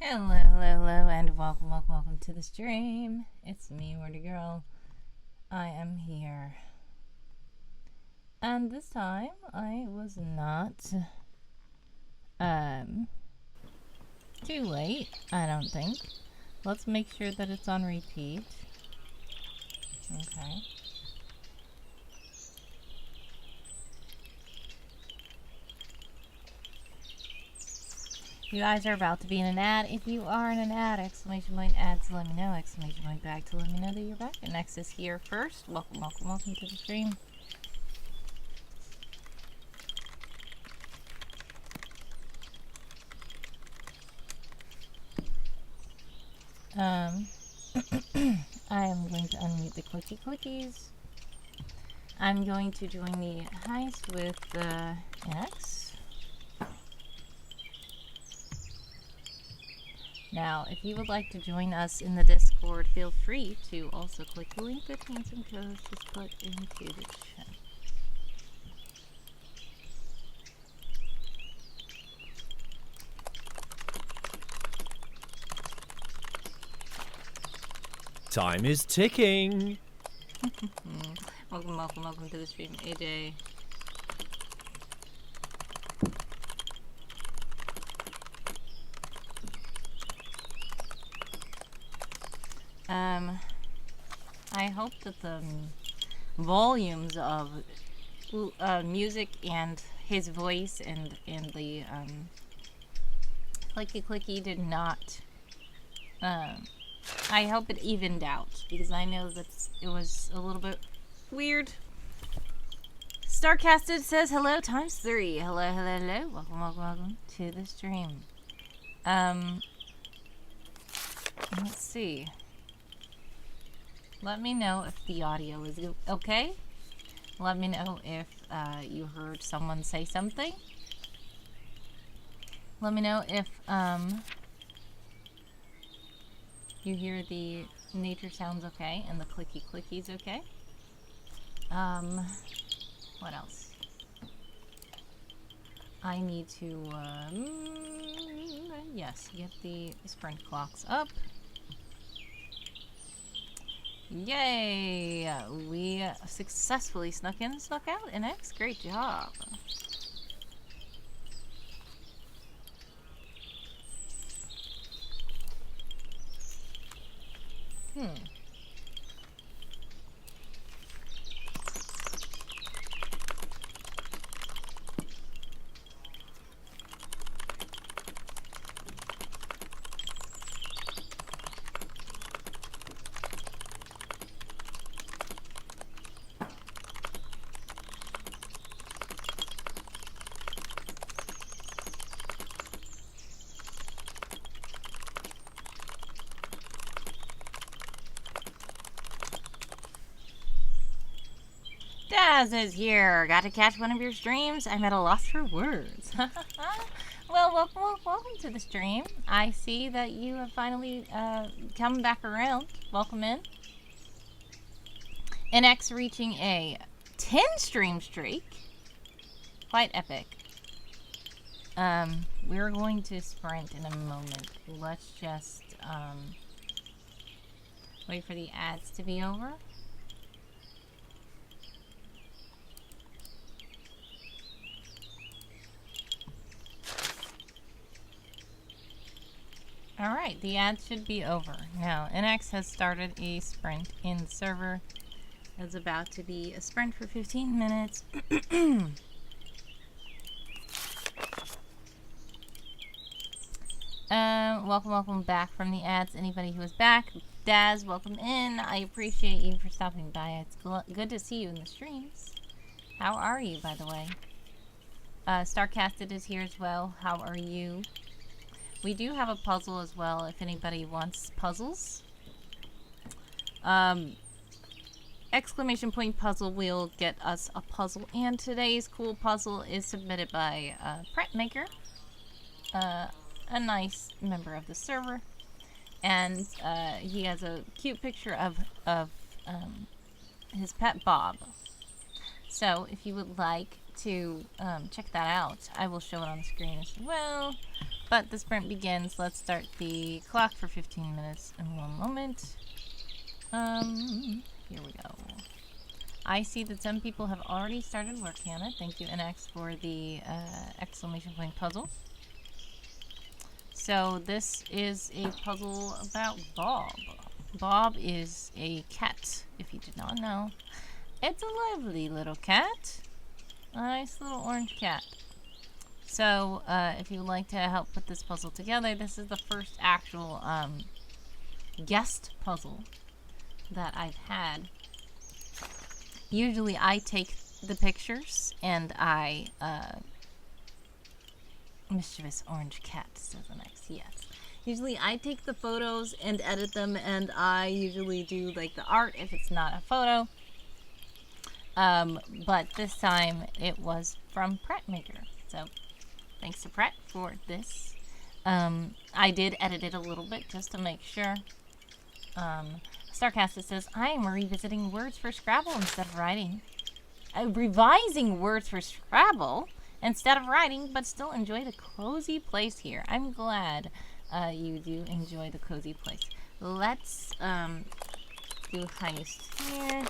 Hello, hello, hello, and welcome to the stream. It's me, Wordy Girl. I am here. And this time, I was not, too late, I don't think. Let's make sure that it's on repeat. Okay. You guys are about to be in an ad. If you are in an ad, exclamation point ad to let me know, exclamation point back to let me know that you're back. And next is here first. Welcome to the stream. I am going to unmute the clickies. I'm going to join the heist with the X. Now, if you would like to join us in the Discord, feel free to also click the link that Handsome Codes just put into the chat. Time is ticking. Welcome to the stream, AJ. I hope that the volumes of music and his voice and the clicky did not. I hope it evened out, because I know that it was a little bit weird. Starcasted says hello ×3. Hello. Welcome to the stream. Let's see. Let me know if the audio is okay. Let me know if you heard someone say something. Let me know if you hear the nature sounds okay and the clickies okay. What else? I need to yes, get the sprint clocks up. Yay! We successfully snuck in and snuck out. NX, great job. Daz is here. Got to catch one of your streams? I'm at a loss for words. Well, welcome to the stream. I see that you have finally come back around. Welcome in. NX reaching a 10 stream streak. Quite epic. We're going to sprint in a moment. Let's just wait for the ads to be over. Alright, the ad should be over. Now, NX has started a sprint in the server. It's about to be a sprint for 15 minutes. Welcome back from the ads. Anybody who is back, Daz, welcome in. I appreciate you for stopping by. It's good to see you in the streams. How are you, by the way? Starcasted is here as well. How are you? We do have a puzzle as well, if anybody wants puzzles. Exclamation point puzzle will get us a puzzle, and today's cool puzzle is submitted by Printmaker, a nice member of the server, and he has a cute picture of his pet Bob. So if you would like to check that out, I will show it on the screen as well. But the sprint begins. Let's start the clock for 15 minutes in 1 moment. Here we go. I see that some people have already started working on it. Thank you, NX, for the exclamation point puzzle. So this is a puzzle about Bob. Bob is a cat, if you did not know. It's a lovely little cat. A nice little orange cat. So, if you would like to help put this puzzle together, this is the first actual guest puzzle that I've had. Usually I take the pictures and I, mischievous orange cat, says the next, yes. Usually I take the photos and edit them, and I usually do like the art if it's not a photo. But this time it was from Pret Maker. So thanks to Pret for this. I did edit it a little bit just to make sure. Starcast says, I am revisiting words for Scrabble instead of writing. Revising words for Scrabble instead of writing, but still enjoy the cozy place here. I'm glad you do enjoy the cozy place. Let's do a heist here.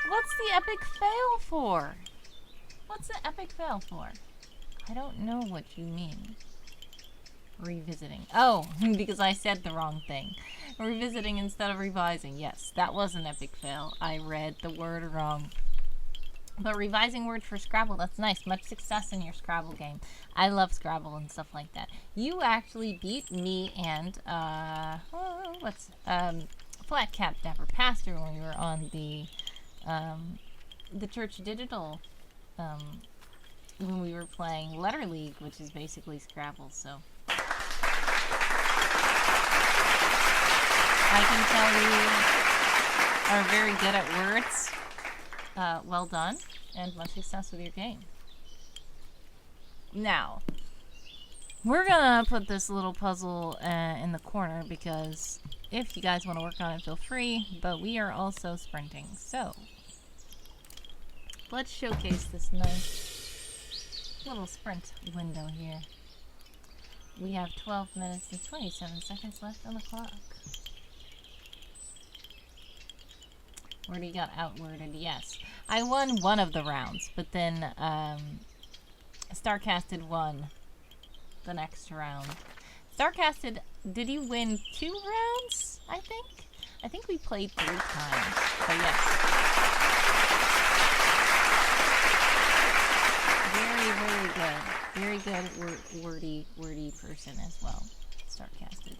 What's the epic fail for? What's the epic fail for? I don't know what you mean. Revisiting. Oh, because I said the wrong thing. Revisiting instead of revising. Yes, that was an epic fail. I read the word wrong. But revising words for Scrabble, that's nice. Much success in your Scrabble game. I love Scrabble and stuff like that. You actually beat me and, Flat Cap Dapper Pastor when we were on the Church Digital, when we were playing Letter League, which is basically Scrabble, so. I can tell you are very good at words. Well done, and much success with your game. Now, we're gonna put this little puzzle in the corner because if you guys want to work on it, feel free, but we are also sprinting, so let's showcase this nice little sprint window here. We have 12 minutes and 27 seconds left on the clock. Already got outworded, yes. I won one of the rounds, but then Starcasted won the next round. Starcasted, did you win 2 rounds, I think? I think we played 3 times, but yes. Very, very good. Very good wordy person as well. Starcasted.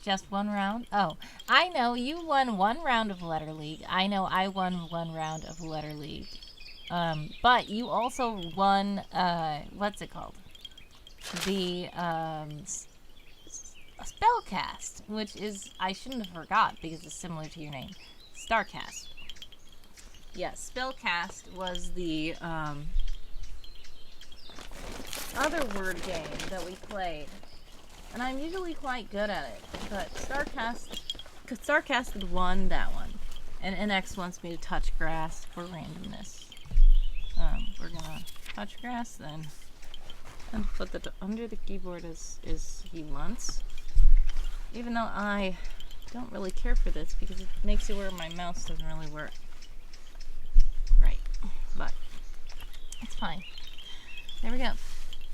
Just 1 round? Oh, I know you won 1 round of Letter League. I know I won 1 round of Letter League. But you also won, what's it called? The, Spellcast, which is, I shouldn't have forgot because it's similar to your name. Starcast. Yes, Spellcast was the, other word game that we played. And I'm usually quite good at it, but Starcasted won that one. And NX wants me to touch grass for randomness. We're gonna touch grass then. And put it under the keyboard as he wants. Even though I don't really care for this because it makes it where my mouse doesn't really work. Right. But it's fine. There we go.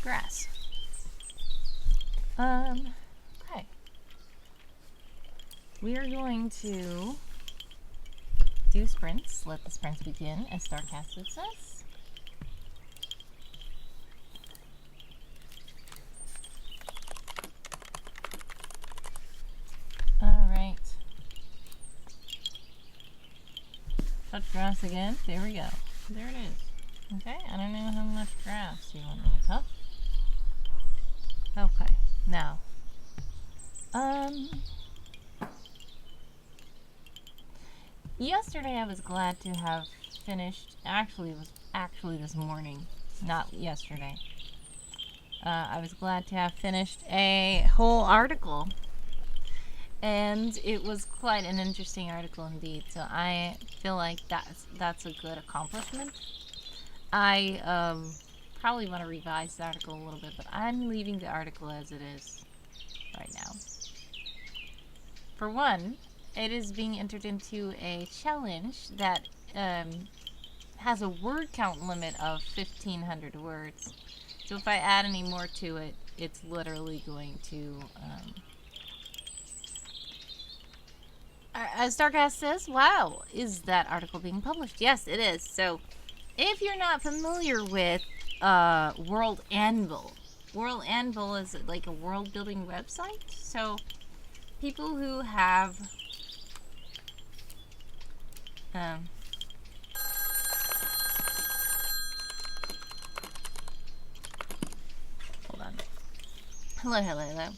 Grass. Okay. We are going to do sprints. Let the sprints begin, as Starcasted says. Alright. Touch grass again. There we go. There it is. Okay, I don't know how much grass you want me to touch. Okay. Now, yesterday I was glad to have finished, actually it was actually this morning, not yesterday. I was glad to have finished a whole article And it was quite an interesting article indeed. So I feel like that's a good accomplishment. I probably want to revise the article a little bit, but I'm leaving the article as it is right now. For one, it is being entered into a challenge that has a word count limit of 1,500 words. So if I add any more to it, it's literally going to... Starcast says, wow, is that article being published? Yes, it is. So if you're not familiar with World Anvil, World Anvil is like a world building website. So people who have hold on. Hello.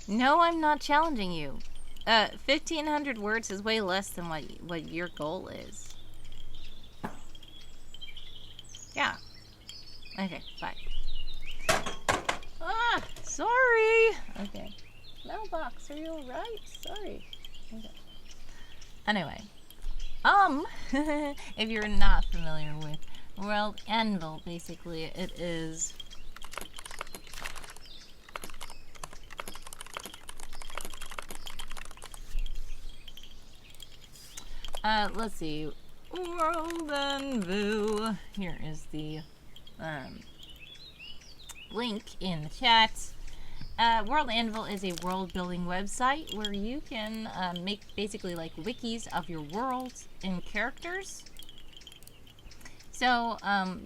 No, I'm not challenging you. 1,500 words is way less than what your goal is. Yeah. Okay, bye. Ah, sorry. Okay. Mailbox, are you alright? Sorry. Okay. Anyway. If you're not familiar with World Anvil, basically it is... let's see. World Anvil. Here is the link in the chat. World Anvil is a world building website where you can make basically like wikis of your worlds and characters. So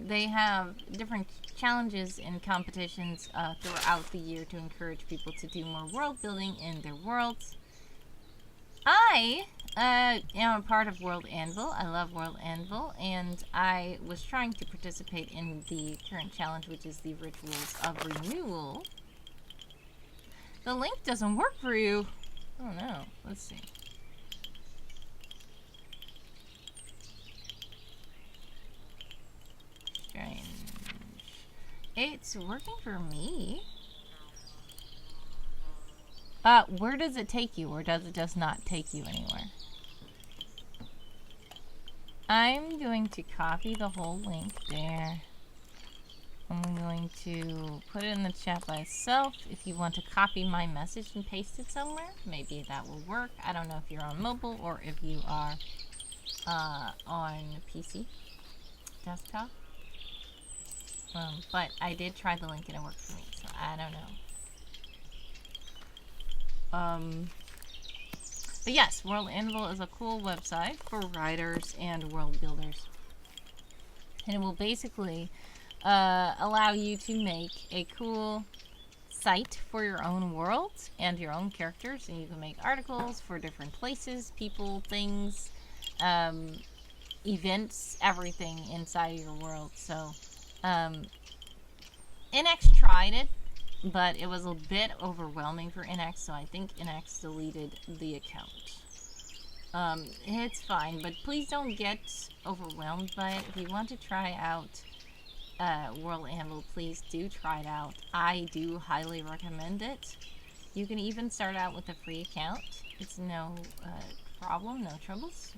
they have different challenges and competitions throughout the year to encourage people to do more world building in their worlds. I am a part of World Anvil. I love World Anvil, and I was trying to participate in the current challenge, which is the Rituals of Renewal. The link doesn't work for you. Oh no. Let's see. Strange. It's working for me. Where does it take you, or does it just not take you anywhere? I'm going to copy the whole link there. I'm going to put it in the chat by itself. If you want to copy my message and paste it somewhere, maybe that will work. I don't know if you're on mobile or if you are on PC, desktop. But I did try the link and it worked for me, so I don't know. But yes, World Anvil is a cool website for writers and world builders. And it will basically allow you to make a cool site for your own world and your own characters. And you can make articles for different places, people, things, events, everything inside of your world. So, NX tried it, but it was a bit overwhelming for NX, so I think NX deleted the account. It's fine, but please don't get overwhelmed by it. If you want to try out World Anvil, please do try it out. I do highly recommend it. You can even start out with a free account. It's no problem, no troubles.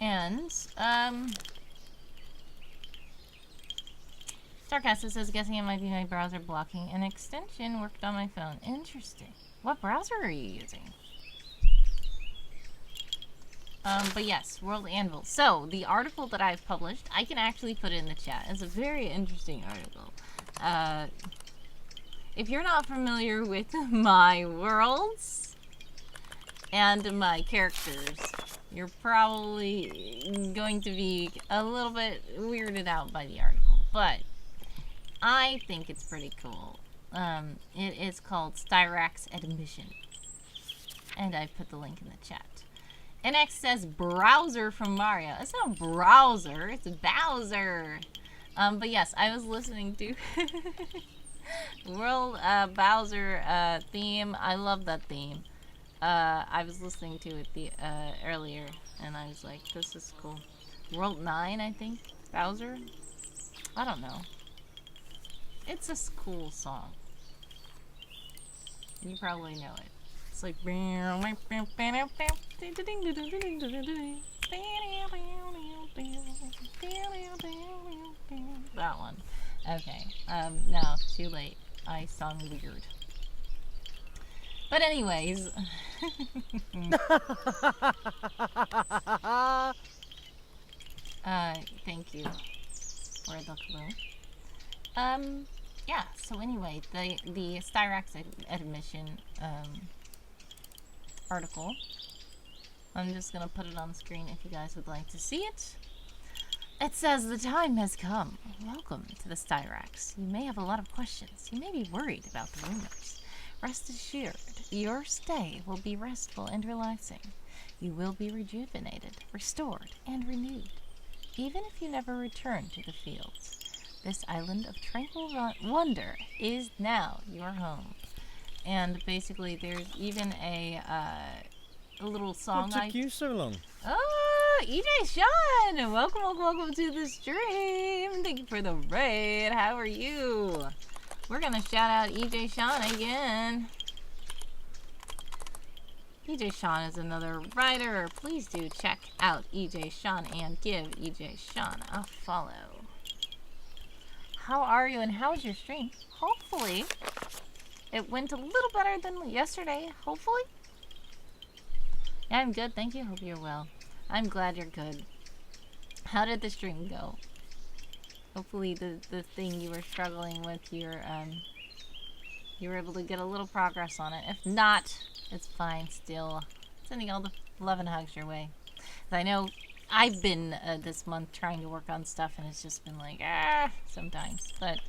And, Sarcastic says, guessing it might be my browser blocking an extension worked on my phone. Interesting. What browser are you using? But yes, World Anvil. So, the article that I've published, I can actually put it in the chat. It's a very interesting article. If you're not familiar with my worlds and my characters, you're probably going to be a little bit weirded out by the article. But I think it's pretty cool. It is called Styrax Admission. And I put the link in the chat. NX says browser from Mario. It's not browser, it's Bowser. But yes, I was listening to World Bowser theme. I love that theme. I was listening to it earlier, and I was like, this is cool. World 9, I think? Bowser? I don't know. It's a cool song. You probably know it. It's like that one. Okay. No, too late. I sung weird. But anyways. Thank you for the clue. Yeah, so anyway, the Styrax admission, article. I'm just gonna put it on the screen if you guys would like to see it. It says, the time has come. Welcome to the Styrax. You may have a lot of questions. You may be worried about the rumors. Rest assured, your stay will be restful and relaxing. You will be rejuvenated, restored, and renewed. Even if you never return to the fields, this island of tranquil wonder is now your home. And basically, there's even a little song. What took you so long? Oh, EJ Sean! Welcome to the stream. Thank you for the raid. How are you? We're gonna shout out EJ Sean again. EJ Sean is another writer. Please do check out EJ Sean and give EJ Sean a follow. How are you and how's your stream? Hopefully, it went a little better than yesterday. Hopefully. Yeah, I'm good. Thank you. Hope you're well. I'm glad you're good. How did the stream go? Hopefully the thing you were struggling with, you were able to get a little progress on it. If not, it's fine still. Sending all the love and hugs your way. I know I've been this month trying to work on stuff and it's just been like, sometimes. But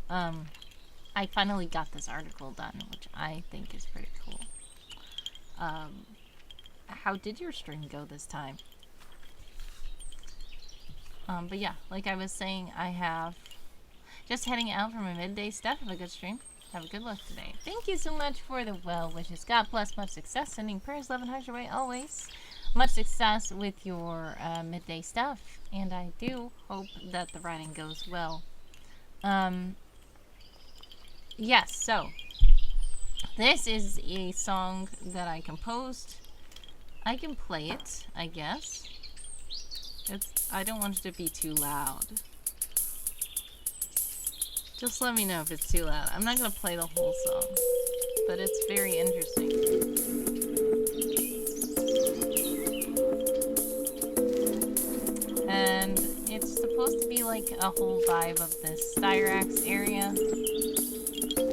I finally got this article done, which I think is pretty cool. How did your stream go this time? But yeah, like I was saying, I have just heading out for my midday stuff. Have a good stream. Have a good luck today. Thank you so much for the well wishes. God bless, much success. Sending prayers, love, and hugs your way always. Much success with your midday stuff. And I do hope that the writing goes well. Yes, so this is a song that I composed. I can play it, I guess. I don't want it to be too loud. Just let me know if it's too loud. I'm not gonna play the whole song, but it's very interesting. And it's supposed to be like a whole vibe of this Styrax area.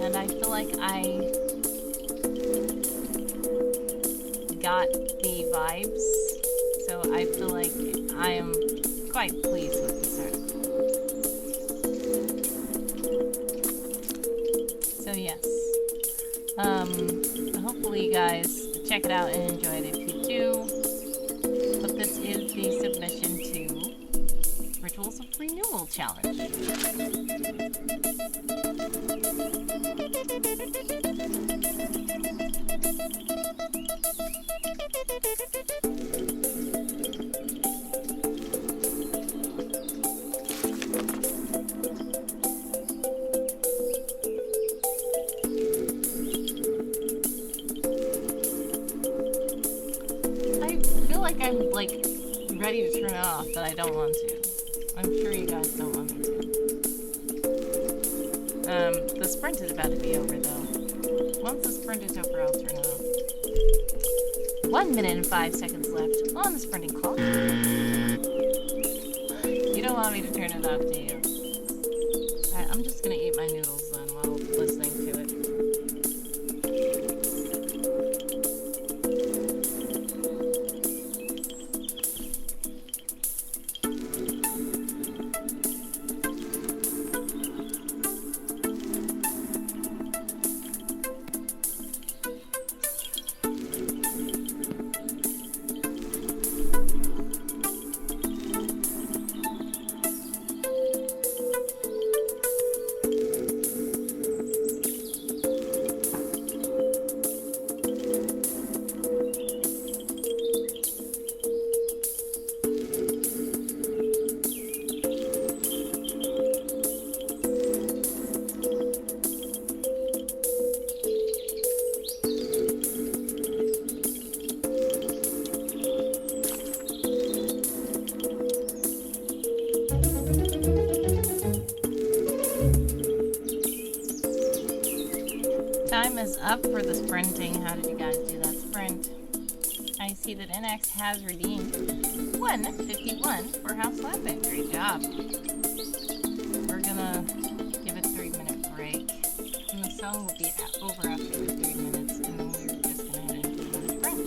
And I feel like I got the vibes. So I feel like I am quite pleased with this article. So yes. Hopefully you guys check it out and enjoy it if you do. But this is the submission to Rituals of Renewal Challenge. I'm like ready to turn it off, but I don't want to. I'm sure you guys don't want me to. The sprint is about to be over though. Once the sprint is over, I'll turn it off. 1 minute and 5 seconds left on the sprinting clock. You don't want me to turn it off, do you? Alright, I'm just gonna eat my noodles then while listening to it. up for the sprinting. How did you guys do that sprint? I see that NX has redeemed 151 for house slapping. Great job. We're gonna give a 3-minute break. And the song will be over after the 3 minutes, and then we're just gonna head into another sprint.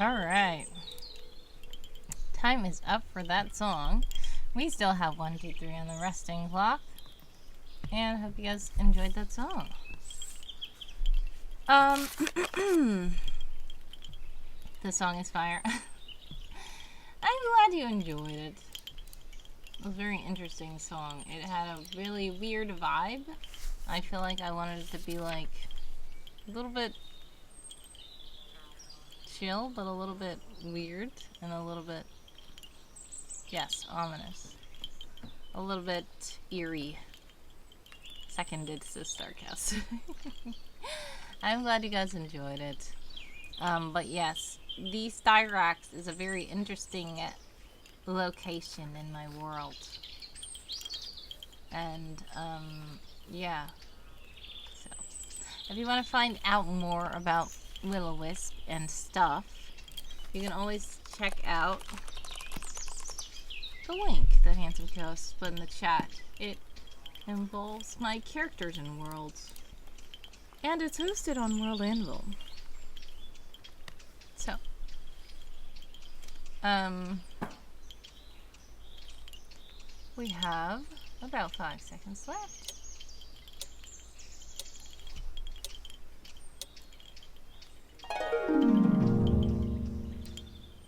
Alright. Time is up for that song. We still have 1, 2, 3 on the resting clock. And I hope you guys enjoyed that song. The song is fire. I'm glad you enjoyed it. It was a very interesting song. It had a really weird vibe. I feel like I wanted it to be like a little bit chill, but a little bit weird, and a little bit, yes, ominous. A little bit eerie. Seconded, says Starcast. I'm glad you guys enjoyed it. But yes, the Styrax is a very interesting location in my world. And, yeah. So, if you want to find out more about Will-O-Wisp and stuff, you can always check out the link that Handsome Ghost put in the chat. It involves my characters and worlds, and it's hosted on World Anvil. So, we have about 5 seconds left.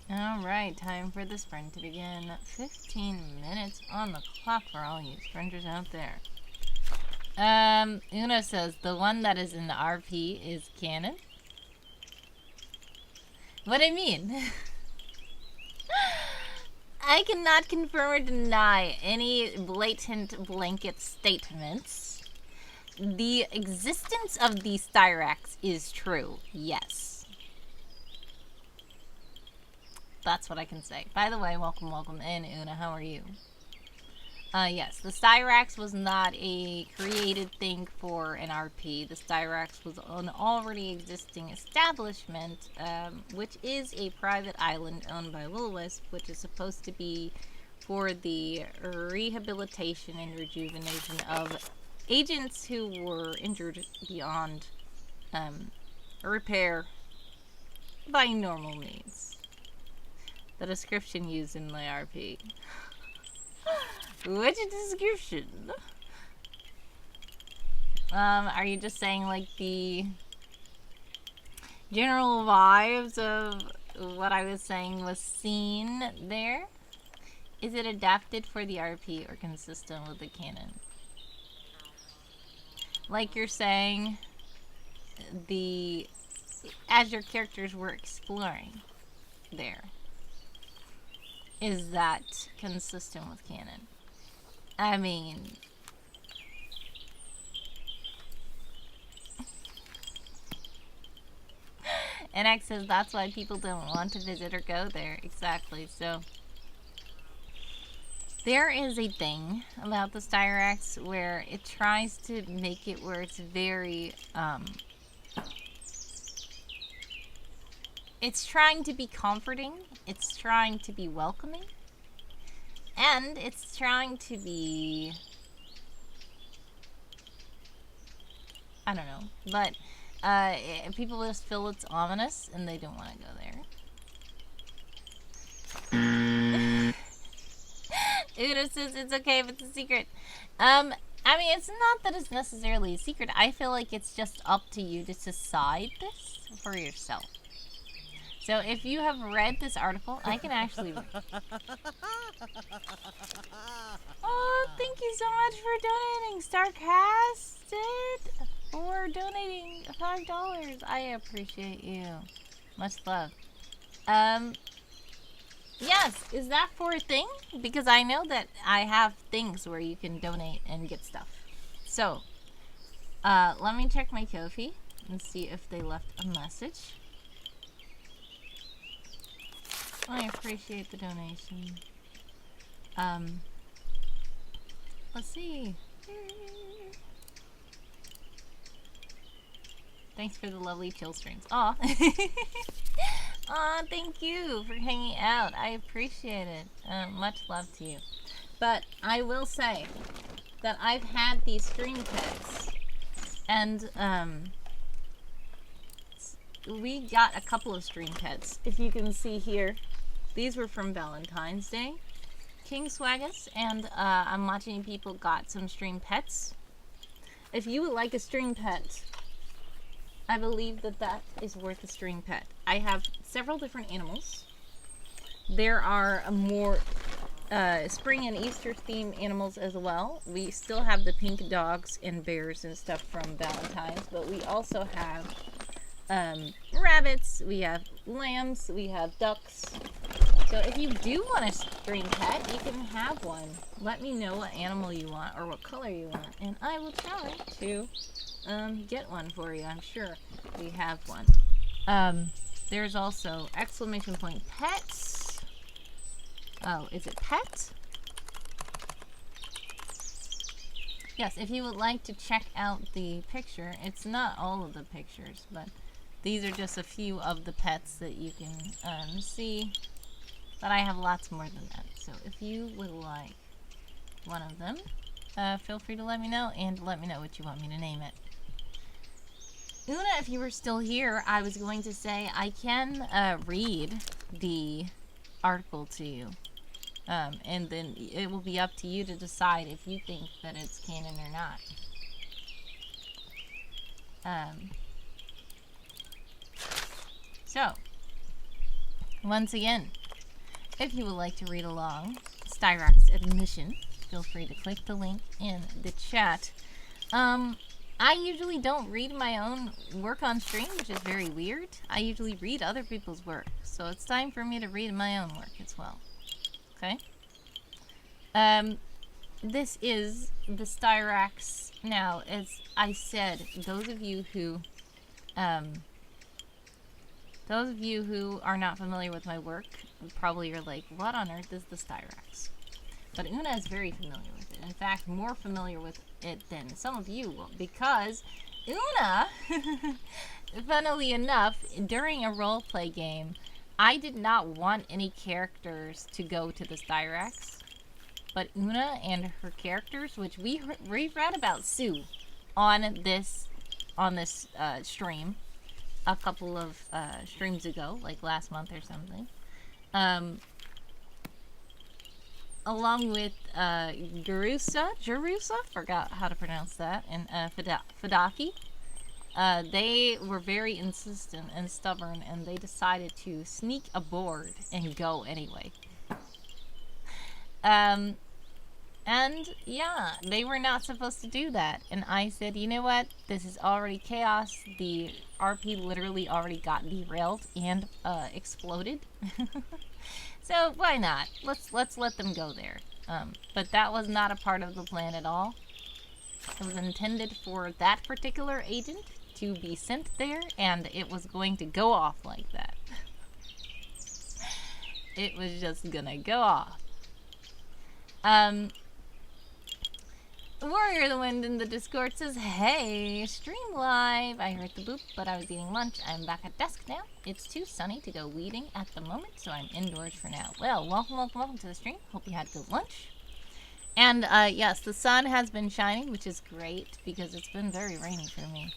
Alright, time for the sprint to begin. 15 minutes on the clock for all you sprinters out there. Uno says, the one that is in the RP is canon. What I mean? I cannot confirm or deny any blatant blanket statements. The existence of the Styrax is true, yes. That's what I can say. By the way, welcome in, Una. How are you? Yes, the Styrax was not a created thing for an RP. The Styrax was an already existing establishment, which is a private island owned by Will-O-Wisp, which is supposed to be for the rehabilitation and rejuvenation of agents who were injured beyond repair by normal means. The description used in the RP. Which description? Are you just saying like the general vibes of what I was saying was seen there? Is it adapted for the RP or consistent with the canon? Like you're saying, as your characters were exploring there. Is that consistent with canon? I mean, NX says that's why people don't want to visit or go there. Exactly, so... There is a thing about the Styrax where it tries to make it where it's very, it's trying to be comforting, it's trying to be welcoming, and it's trying to be, I don't know, but people just feel it's ominous and they don't want to go there. Uno says it's okay if it's a secret. I mean, it's not that it's necessarily a secret. I feel like it's just up to you to decide this for yourself. So if you have read this article, I can actually read. Oh, thank you so much for donating, Starcasted, for donating $5. I appreciate you. Much love. Yes, is that for a thing? Because I know that I have things where you can donate and get stuff. So, let me check my Ko-fi and see if they left a message. I appreciate the donation. Let's see. Thanks for the lovely chill streams. Aw. Aw, thank you for hanging out. I appreciate it. Much love to you. But I will say that I've had these stream pets, and we got a couple of stream pets. If you can see here, these were from Valentine's Day. King Swaggus and I'm watching people got some stream pets. If you would like a stream pet, I believe that that is worth a stream pet. I have several different animals. There are more spring and Easter themed animals as well. We still have the pink dogs and bears and stuff from Valentine's, but we also have rabbits, we have lambs, we have ducks. So if you do want a stream pet, you can have one. Let me know what animal you want or what color you want, and I will try to get one for you. I'm sure we have one. There's also exclamation point pets. Oh, is it pet? Yes, if you would like to check out the picture, it's not all of the pictures, but these are just a few of the pets that you can see. But I have lots more than that. So if you would like one of them, feel free to let me know, and let me know what you want me to name it. Una, if you were still here, I was going to say I can read the article to you. And then it will be up to you to decide if you think that it's canon or not. So, once again, if you would like to read along Styrax Admission, feel free to click the link in the chat. I usually don't read my own work on stream, which is very weird. I usually read other people's work, so it's time for me to read my own work as well. Okay? This is the Styrax. Now, as I said, those of you who are not familiar with my work probably are like, what on earth is the Styrax? But Una is very familiar with it. In fact, more familiar with it than some of you will, because Una, funnily enough, during a roleplay game, I did not want any characters to go to the Styrax, but Una and her characters, which we read about Sue on this stream a couple of streams ago, like last month or something, along with Jerusa, forgot how to pronounce that, and Fadaki. They were very insistent and stubborn, and they decided to sneak aboard and go anyway. And yeah, they were not supposed to do that. And I said, you know what? This is already chaos. The RP literally already got derailed and exploded. So why not? Let's let them go there. But that was not a part of the plan at all. It was intended for that particular agent to be sent there, and it was going to go off like that. It was just gonna go off. Warrior of the Wind in the Discord says, hey, stream live. I heard the boop, but I was eating lunch. I'm back at desk now. It's too sunny to go weeding at the moment, so I'm indoors for now. Well, welcome to the stream. Hope you had good lunch. And, yes, the sun has been shining, which is great, because it's been very rainy for me.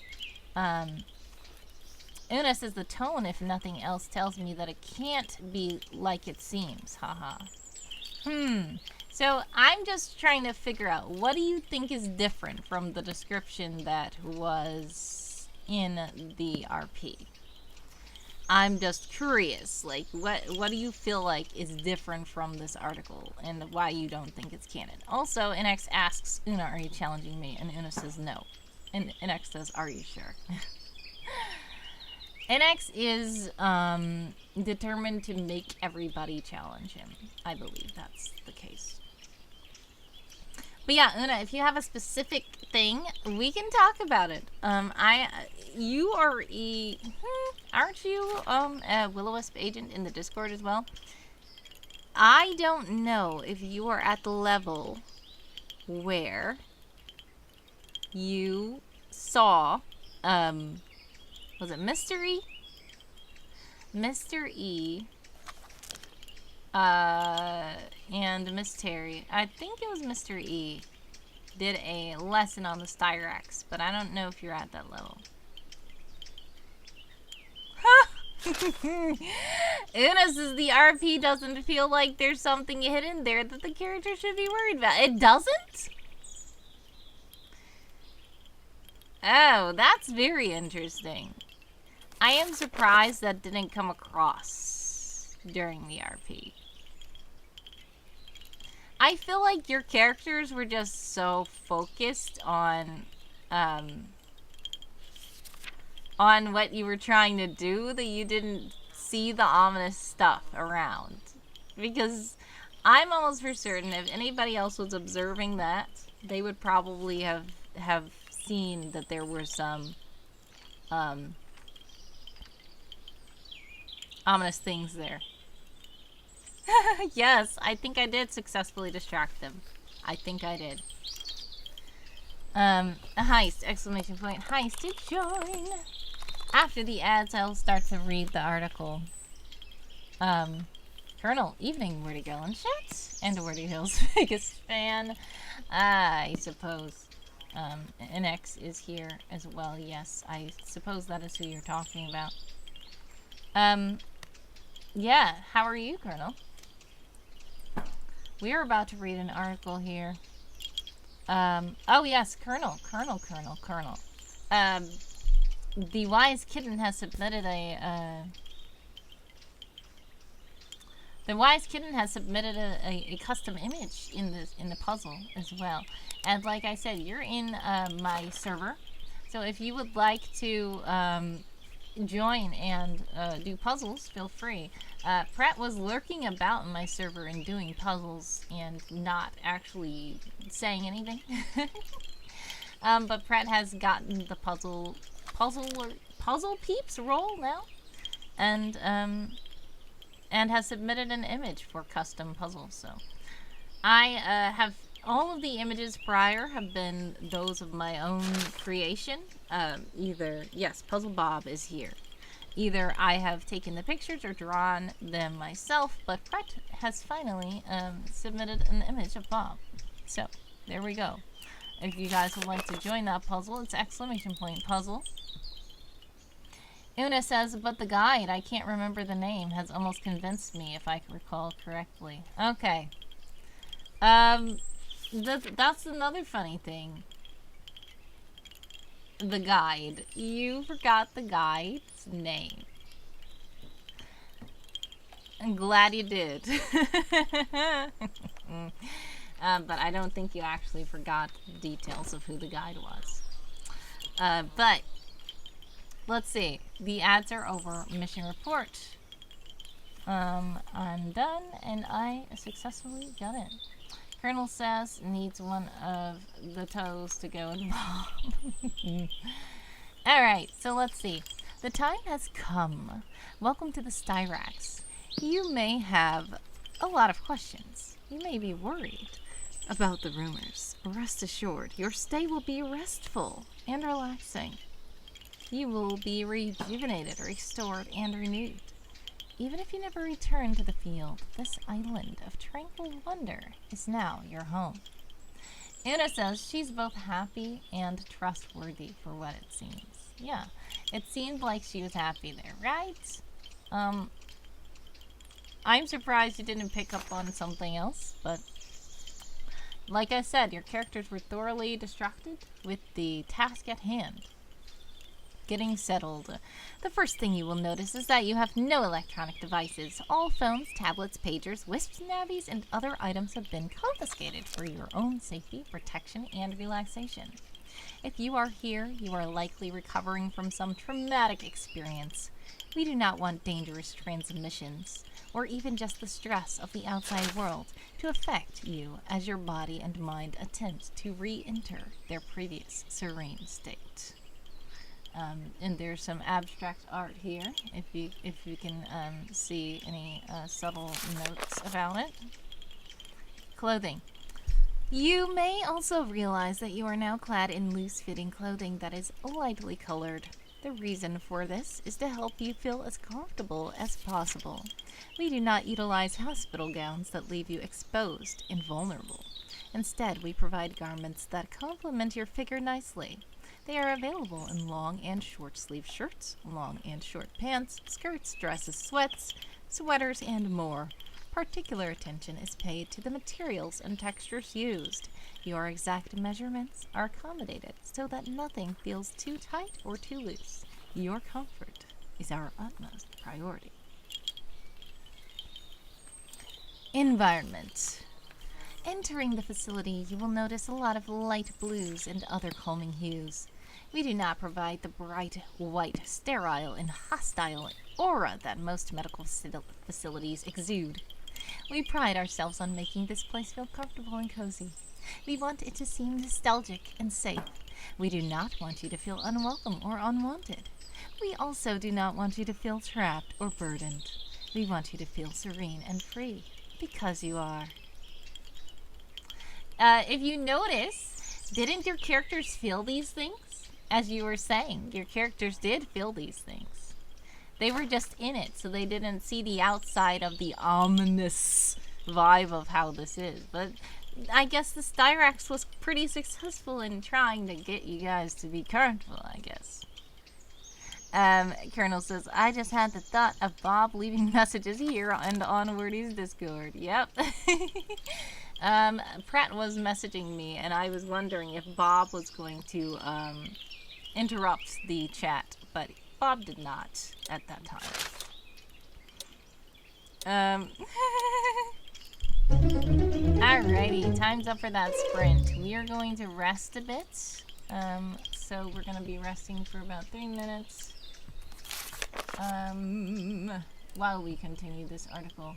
Una says the tone, if nothing else, tells me that it can't be like it seems. Haha. So I'm just trying to figure out, what do you think is different from the description that was in the RP? I'm just curious, like, what do you feel like is different from this article, and why you don't think it's canon? Also, NX asks Una, are you challenging me? And Una says no. And NX says, are you sure? NX is determined to make everybody challenge him. I believe that's the case. But yeah, Una, if you have a specific thing, we can talk about it. You are aren't you a Will-O-Wisp agent in the Discord as well? I don't know if you are at the level where you saw, was it Mr. E? Mr. E, and Miss Terry, I think it was Mr. E, did a lesson on the Styrax, but I don't know if you're at that level. Una says the RP doesn't feel like there's something hidden there that the character should be worried about. It doesn't? Oh, that's very interesting. I am surprised that didn't come across during the RP. I feel like your characters were just so focused on what you were trying to do that you didn't see the ominous stuff around. Because I'm almost for certain if anybody else was observing that, they would probably have seen that there were some ominous things there. Yes, I think I did successfully distract them. I think I did. A heist! Exclamation point. Heist to join! After the ads, I'll start to read the article. Colonel, evening, Wordy Girl in chat. And Wordy Hill's biggest fan. I suppose. NX is here as well. Yes, I suppose that is who you're talking about. Yeah, how are you, Colonel? We are about to read an article here. Oh yes, Colonel. The Wise Kitten has submitted a custom image in the puzzle as well. And like I said, you're in my server, so if you would like to join and do puzzles, feel free. Pratt was lurking about in my server and doing puzzles and not actually saying anything. But Pratt has gotten the puzzle peeps role now, and has submitted an image for custom puzzles. So I have all of the images prior have been those of my own creation. Yes, Puzzle Bob is here. Either I have taken the pictures or drawn them myself, but Pratt has finally submitted an image of Bob. So there we go. If you guys would like to join that puzzle, it's exclamation point puzzle. Una says, but the guide, I can't remember the name, has almost convinced me, if I can recall correctly. Okay. That's another funny thing. The guide. You forgot the guide's name. I'm glad you did. But I don't think you actually forgot the details of who the guide was. But let's see. The ads are over. Mission report. I'm done, and I successfully got in. Colonel says needs one of the toes to go involved. Alright, so let's see. The time has come. Welcome to the Styrax. You may have a lot of questions. You may be worried about the rumors. Rest assured, your stay will be restful and relaxing. You will be rejuvenated, restored, and renewed. Even if you never return to the field, this island of tranquil wonder is now your home. Una says she's both happy and trustworthy for what it seems. Yeah, it seemed like she was happy there, right? I'm surprised you didn't pick up on something else, but like I said, your characters were thoroughly distracted with the task at hand. Getting settled. The first thing you will notice is that you have no electronic devices. All phones, tablets, pagers, wisps, navies, and other items have been confiscated for your own safety, protection, and relaxation. If you are here, you are likely recovering from some traumatic experience. We do not want dangerous transmissions, or even just the stress of the outside world, to affect you as your body and mind attempt to re-enter their previous serene state. And there's some abstract art here, if you can see any subtle notes about it. Clothing. You may also realize that you are now clad in loose-fitting clothing that is lightly colored. The reason for this is to help you feel as comfortable as possible. We do not utilize hospital gowns that leave you exposed and vulnerable. Instead, we provide garments that complement your figure nicely. They are available in long and short sleeve shirts, long and short pants, skirts, dresses, sweats, sweaters, and more. Particular attention is paid to the materials and textures used. Your exact measurements are accommodated so that nothing feels too tight or too loose. Your comfort is our utmost priority. Environment. Entering the facility, you will notice a lot of light blues and other calming hues. We do not provide the bright, white, sterile, and hostile aura that most medical facilities exude. We pride ourselves on making this place feel comfortable and cozy. We want it to seem nostalgic and safe. We do not want you to feel unwelcome or unwanted. We also do not want you to feel trapped or burdened. We want you to feel serene and free, because you are. If you notice, didn't your characters feel these things? As you were saying, your characters did feel these things. They were just in it, so they didn't see the outside of the ominous vibe of how this is. But I guess the Styrax was pretty successful in trying to get you guys to be comfortable, I guess. Colonel says, I just had the thought of Bob leaving messages here and on Wordy's Discord. Yep. Pratt was messaging me, and I was wondering if Bob was going to interrupt the chat, but Bob did not at that time. Alrighty, time's up for that sprint. We are going to rest a bit. So we're going to be resting for about 3 minutes while we continue this article.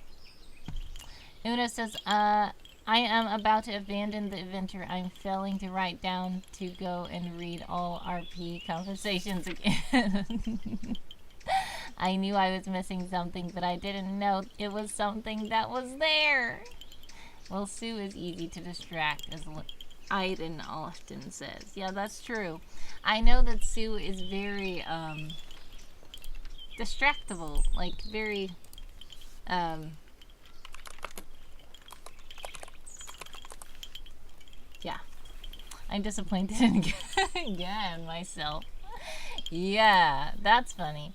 Una says, I am about to abandon the adventure. I'm failing to write down to go and read all RP conversations again. I knew I was missing something, but I didn't know it was something that was there. Well, Sue is easy to distract, as Aiden often says. Yeah, that's true. I know that Sue is very, distractible. Like, very, yeah. I'm disappointed again myself. Yeah, that's funny.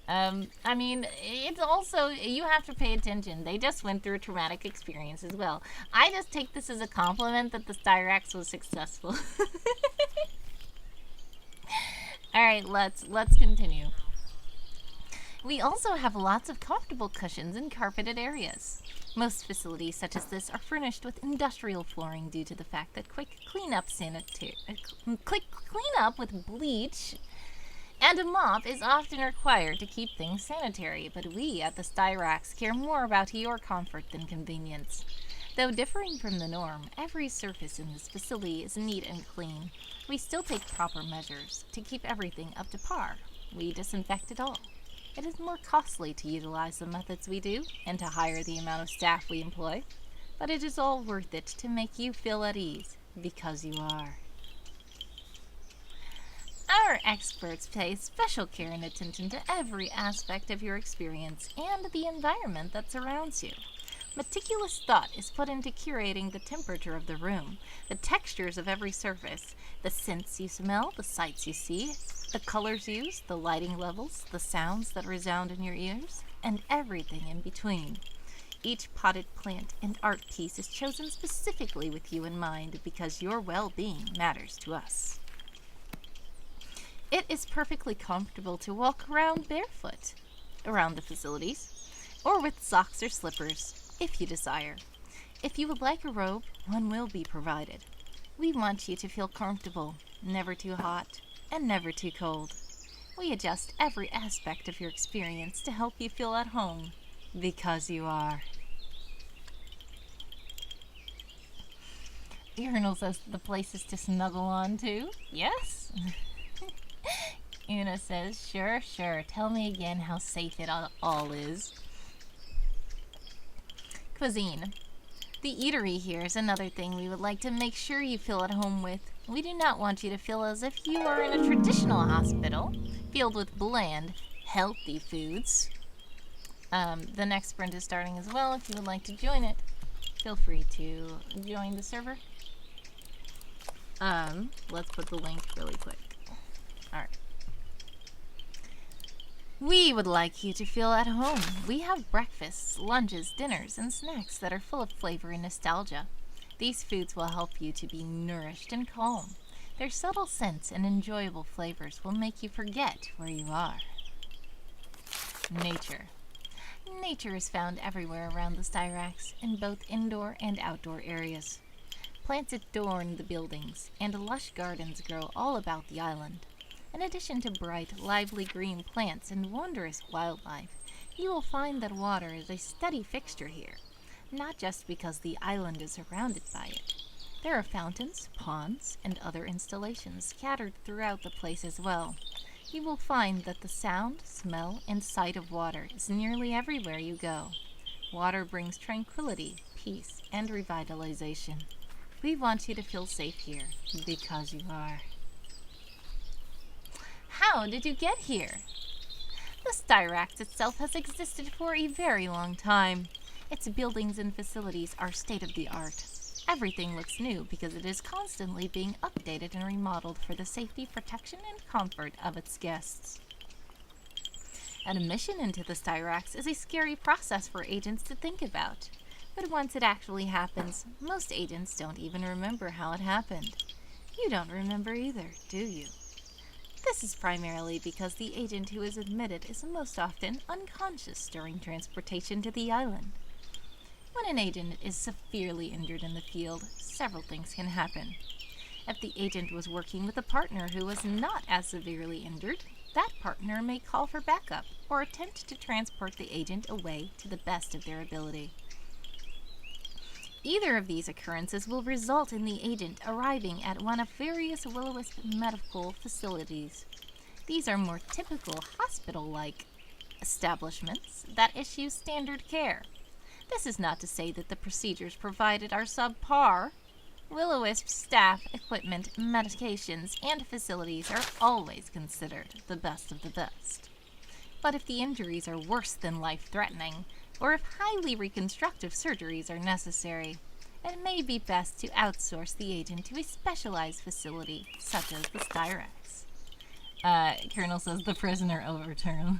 I mean, it's also, you have to pay attention. They just went through a traumatic experience as well. I just take this as a compliment that the Styrax was successful. Alright, let's continue. We also have lots of comfortable cushions in carpeted areas. Most facilities such as this are furnished with industrial flooring due to the fact that quick cleanup with bleach and a mop is often required to keep things sanitary, but we at the Styrax care more about your comfort than convenience. Though differing from the norm, every surface in this facility is neat and clean. We still take proper measures to keep everything up to par. We disinfect it all. It is more costly to utilize the methods we do and to hire the amount of staff we employ, but it is all worth it to make you feel at ease, because you are. Our experts pay special care and attention to every aspect of your experience and the environment that surrounds you. Meticulous thought is put into curating the temperature of the room, the textures of every surface, the scents you smell, the sights you see, the colors used, the lighting levels, the sounds that resound in your ears, and everything in between. Each potted plant and art piece is chosen specifically with you in mind because your well-being matters to us. It is perfectly comfortable to walk around barefoot around the facilities, or with socks or slippers, if you desire. If you would like a robe, one will be provided. We want you to feel comfortable, never too hot, and never too cold. We adjust every aspect of your experience to help you feel at home, because you are. Urinal says the place is to snuggle on to. Yes? Una says, sure. Tell me again how safe it all is. Cuisine. The eatery here is another thing we would like to make sure you feel at home with. We do not want you to feel as if you are in a traditional hospital filled with bland, healthy foods. The next sprint is starting as well. If you would like to join it, feel free to join the server. Let's put the link really quick. Alright. We would like you to feel at home. We have breakfasts, lunches, dinners, and snacks that are full of flavor and nostalgia. These foods will help you to be nourished and calm. Their subtle scents and enjoyable flavors will make you forget where you are. Nature. Nature is found everywhere around the Styrax, in both indoor and outdoor areas. Plants adorn the buildings, and lush gardens grow all about the island. In addition to bright, lively green plants and wondrous wildlife, you will find that water is a steady fixture here, not just because the island is surrounded by it. There are fountains, ponds, and other installations scattered throughout the place as well. You will find that the sound, smell, and sight of water is nearly everywhere you go. Water brings tranquility, peace, and revitalization. We want you to feel safe here, because you are. How did you get here? The Styrax itself has existed for a very long time. Its buildings and facilities are state-of-the-art. Everything looks new because it is constantly being updated and remodeled for the safety, protection, and comfort of its guests. Admission into the Styrax is a scary process for agents to think about. But once it actually happens, most agents don't even remember how it happened. You don't remember either, do you? This is primarily because the agent who is admitted is most often unconscious during transportation to the island. When an agent is severely injured in the field, several things can happen. If the agent was working with a partner who was not as severely injured, that partner may call for backup or attempt to transport the agent away to the best of their ability. Either of these occurrences will result in the agent arriving at one of various Will-O-Wisp medical facilities. These are more typical hospital-like establishments that issue standard care. This is not to say that the procedures provided are subpar. Will-O-Wisp staff, equipment, medications, and facilities are always considered the best of the best. But if the injuries are worse than life-threatening, or if highly reconstructive surgeries are necessary, it may be best to outsource the agent to a specialized facility, such as the Styrax. Colonel says the prisoner overtones.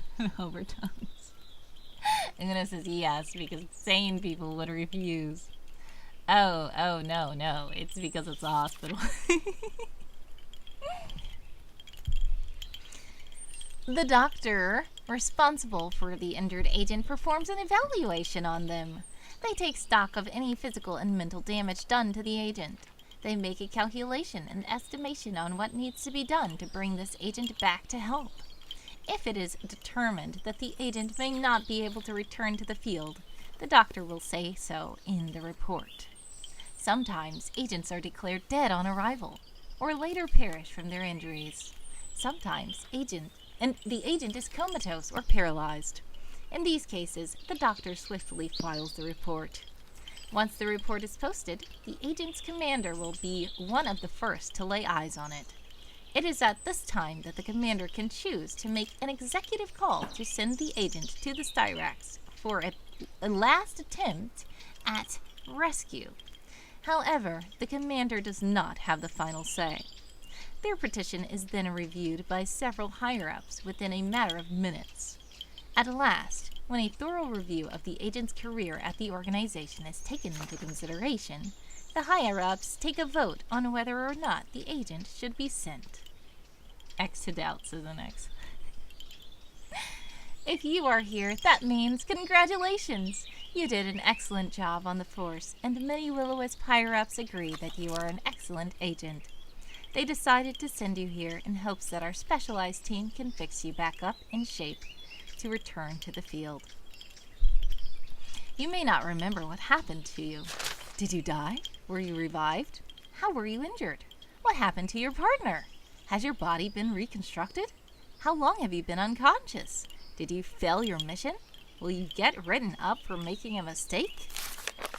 Una says yes, because sane people would refuse. Oh, no, it's because it's a hospital. The doctor responsible for the injured agent performs an evaluation on them. They take stock of any physical and mental damage done to the agent. They make a calculation and estimation on what needs to be done to bring this agent back to health. If it is determined that the agent may not be able to return to the field, the doctor will say so in the report. Sometimes agents are declared dead on arrival, or later perish from their injuries. Sometimes the agent is comatose or paralyzed. In these cases, the doctor swiftly files the report. Once the report is posted, the agent's commander will be one of the first to lay eyes on it. It is at this time that the commander can choose to make an executive call to send the agent to the Styrax for a last attempt at rescue. However, the commander does not have the final say. Their petition is then reviewed by several higher-ups within a matter of minutes. At last, when a thorough review of the agent's career at the organization is taken into consideration, the higher-ups take a vote on whether or not the agent should be sent. X to doubt, says an X. If you are here, that means congratulations! You did an excellent job on the force, and many Will-O-Wisp higher-ups agree that you are an excellent agent. They decided to send you here in hopes that our specialized team can fix you back up in shape to return to the field. You may not remember what happened to you. Did you die? Were you revived? How were you injured? What happened to your partner? Has your body been reconstructed? How long have you been unconscious? Did you fail your mission? Will you get written up for making a mistake?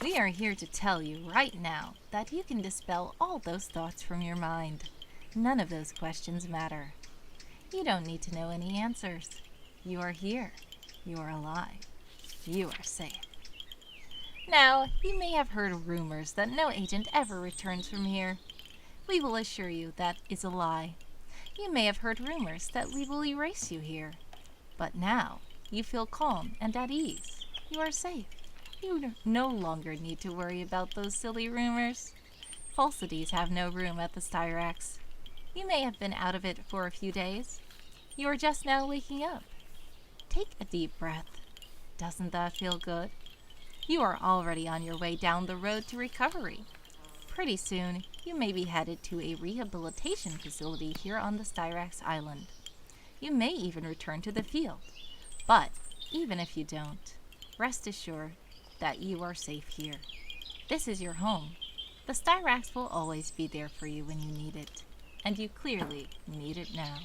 We are here to tell you right now that you can dispel all those thoughts from your mind. None of those questions matter. You don't need to know any answers. You are here. You are alive. You are safe. Now, you may have heard rumors that no agent ever returns from here. We will assure you that is a lie. You may have heard rumors that we will erase you here. But now, you feel calm and at ease. You are safe. You no longer need to worry about those silly rumors. Falsities have no room at the Styrax. You may have been out of it for a few days. You are just now waking up. Take a deep breath. Doesn't that feel good? You are already on your way down the road to recovery. Pretty soon, you may be headed to a rehabilitation facility here on the Styrax Island. You may even return to the field. But even if you don't, rest assured that you are safe here. This is your home. The Styrax will always be there for you when you need it, and you clearly need it now.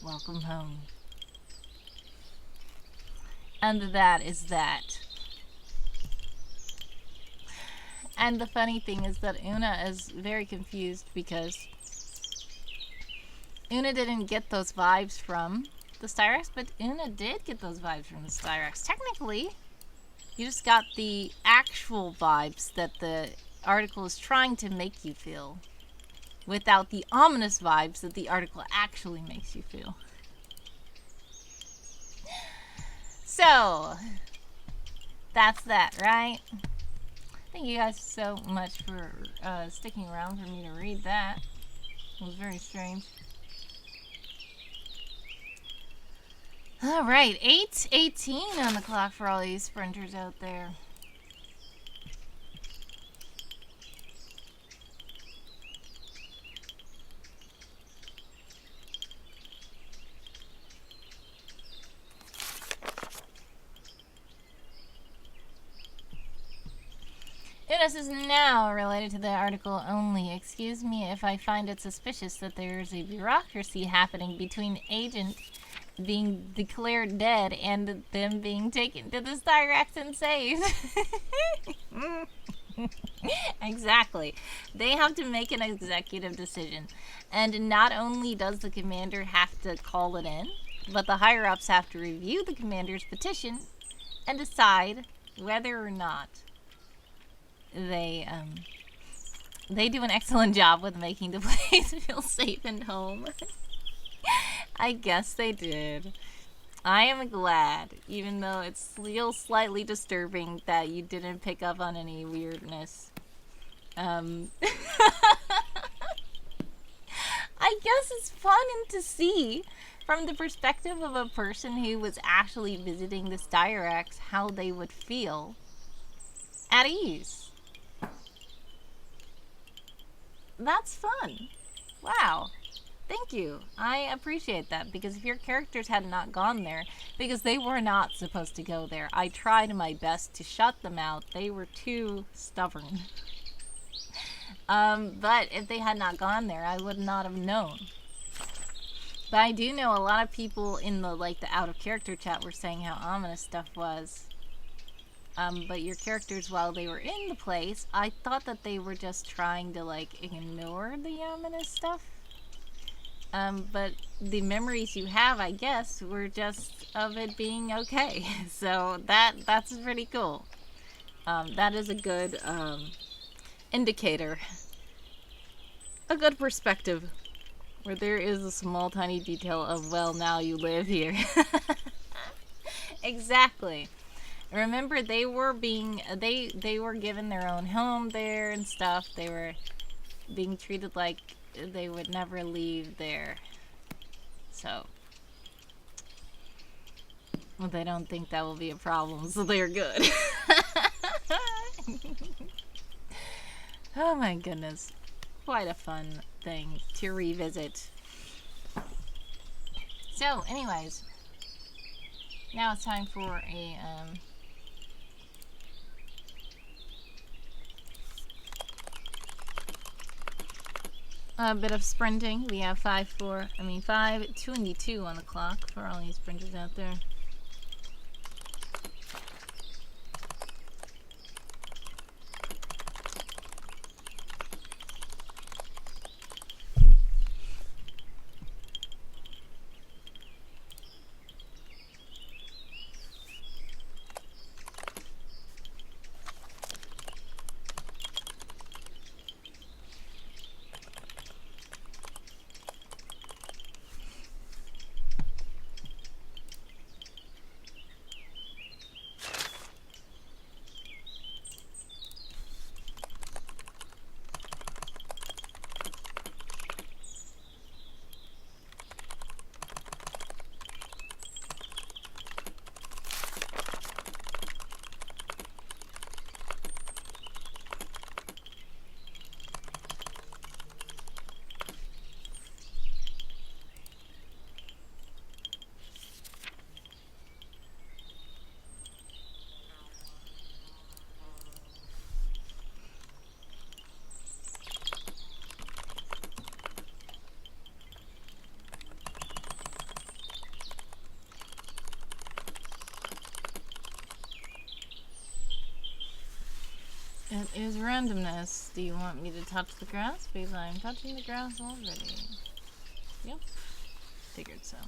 Welcome home. And that is that. And the funny thing is that Una is very confused because Una didn't get those vibes from the Styrax, but Una did get those vibes from the Styrax. Technically, you just got the actual vibes that the article is trying to make you feel, without the ominous vibes that the article actually makes you feel. So, that's that, right? Thank you guys so much for sticking around for me to read that. It was very strange. Alright, 8:18 on the clock for all you sprinters out there. This is now related to the article only. Excuse me if I find it suspicious that there is a bureaucracy happening between agent being declared dead and them being taken to the Styrax and saved. Exactly. They have to make an executive decision. And not only does the commander have to call it in, but the higher-ups have to review the commander's petition and decide whether or not they do an excellent job with making the place feel safe and home. I guess they did. I am glad, even though it's still slightly disturbing that you didn't pick up on any weirdness. I guess it's fun to see from the perspective of a person who was actually visiting the Styrax how they would feel at ease. That's fun. Wow. Thank you. I appreciate that, because if your characters had not gone there, because they were not supposed to go there, I tried my best to shut them out. They were too stubborn. But if they had not gone there, I would not have known. But I do know a lot of people in the out of character chat were saying how ominous stuff was. But your characters, while they were in the place, I thought that they were just trying to ignore the ominous stuff. But the memories you have, I guess, were just of it being okay. So that's pretty cool. That is a good indicator, a good perspective, where there is a small tiny detail of, well, now you live here. Exactly. Remember, they were being they were given their own home there and stuff. They were being treated like they would never leave there. So, well, they don't think that will be a problem, so they're good. Oh my goodness. Quite a fun thing to revisit. So, anyways, now it's time for a bit of sprinting. We have 5:22 on the clock for all these sprinters out there. It is randomness. Do you want me to touch the grass? Because I'm touching the grass already. Yep. Figured so.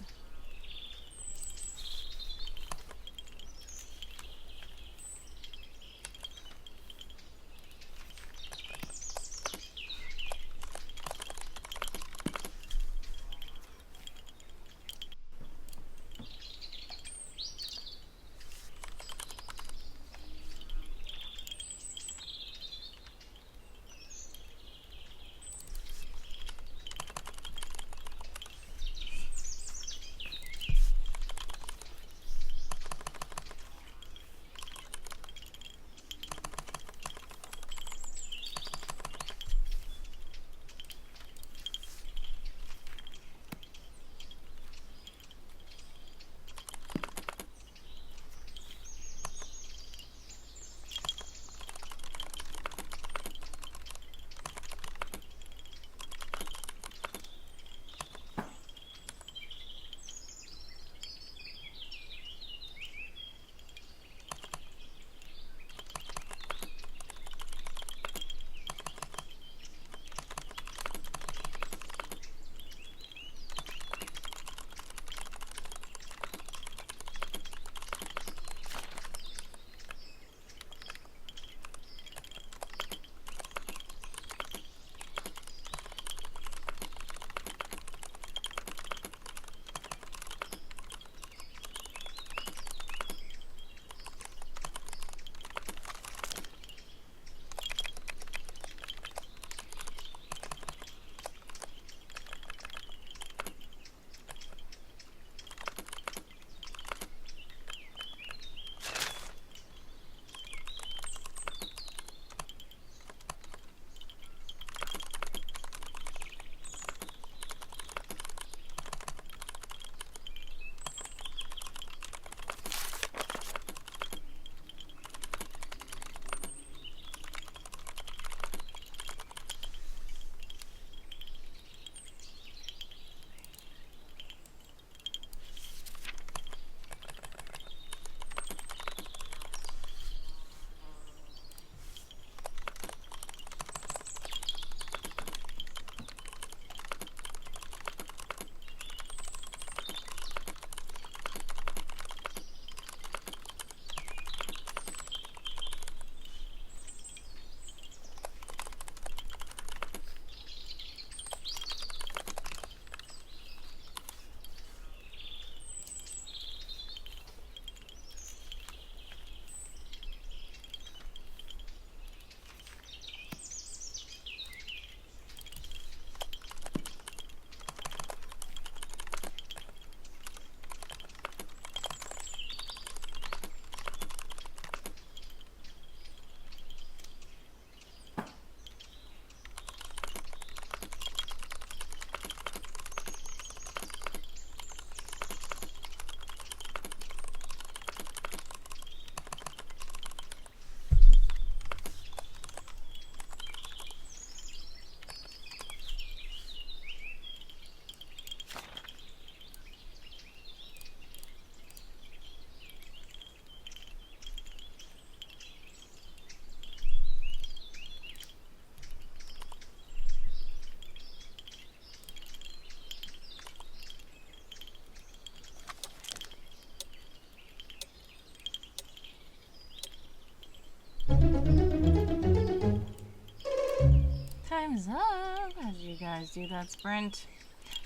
time's up. How did you guys do that sprint?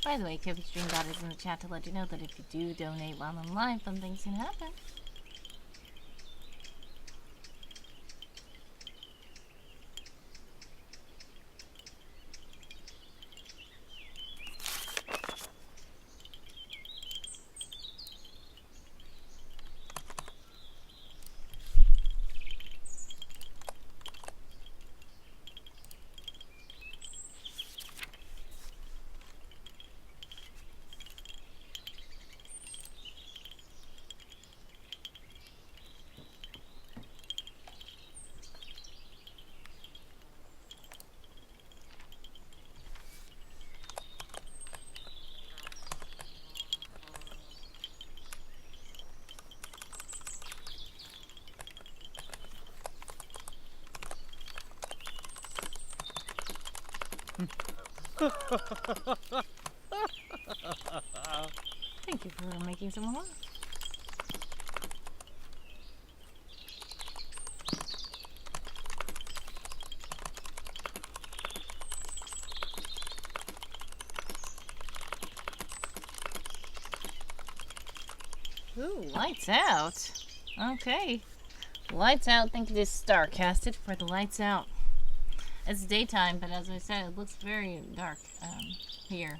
By the way, Kobe's Dream God is in the chat to let you know that if you do donate while I'm live, fun things can happen. Thank you for making someone laugh. Ooh, lights out. Okay. Lights out. Thank you to Starcasted for the lights out. It's daytime, but as I said, it looks very dark here.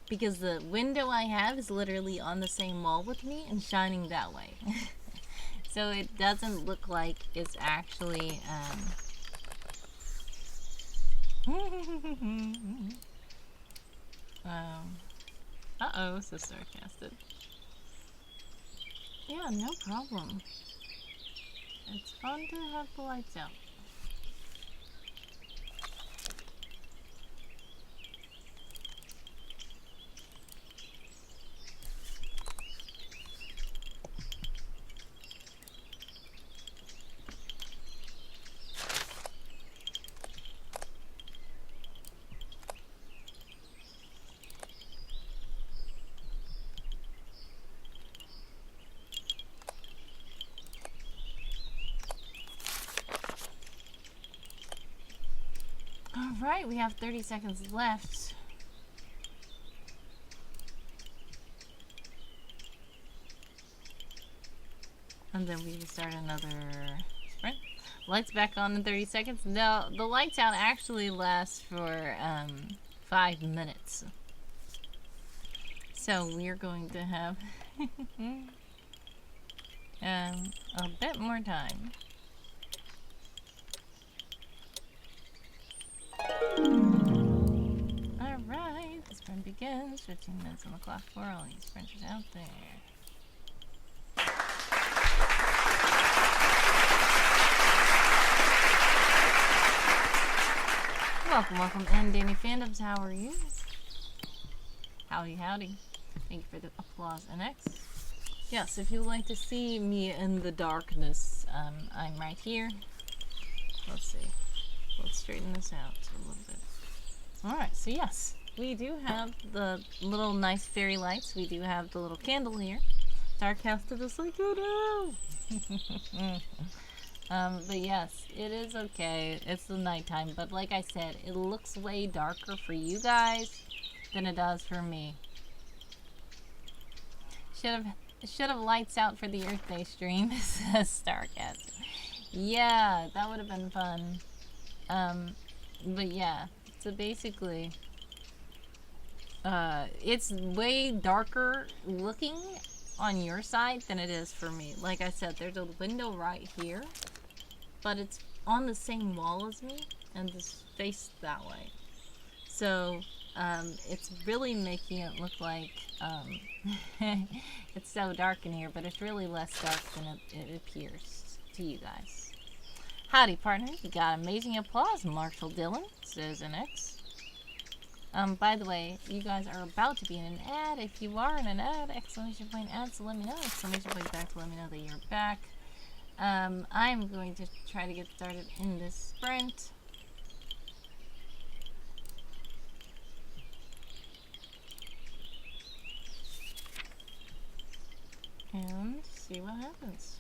Because the window I have is literally on the same wall with me and shining that way. So it doesn't look like it's actually... uh-oh, so Starcasted. Yeah, no problem. It's fun to have the lights out. Alright, we have 30 seconds left. And then we start another sprint. Lights back on in 30 seconds. No, the lights out actually lasts for 5 minutes. So we're going to have a bit more time. Alright, the sprint begins. 15 minutes on the clock for all these sprinters out there. Welcome in, Danny Fandoms. How are you? Howdy, howdy. Thank you for the applause, NX. Yes, if you'd like to see me in the darkness, I'm right here. Let's see. Let's straighten this out a little bit. Alright, so yes, we do have the little nice fairy lights. We do have the little candle here. Darkcasted is like, oh no! But yes, it is okay. It's the nighttime, but like I said, it looks way darker for you guys than it does for me. Should have lights out for the Earth Day stream, says Starcast. Yeah, that would have been fun. But yeah, so basically, it's way darker looking on your side than it is for me. Like I said, there's a window right here, but it's on the same wall as me and just faced that way. So, it's really making it look like, it's so dark in here, but it's really less dark than it appears to you guys. Howdy, partners. We got amazing applause. Marshall Dillon, says NX. By the way, you guys are about to be in an ad. If you are in an ad, exclamation point ad, so let me know. Exclamation point back to let me know that you're back. I'm going to try to get started in this sprint. And see what happens.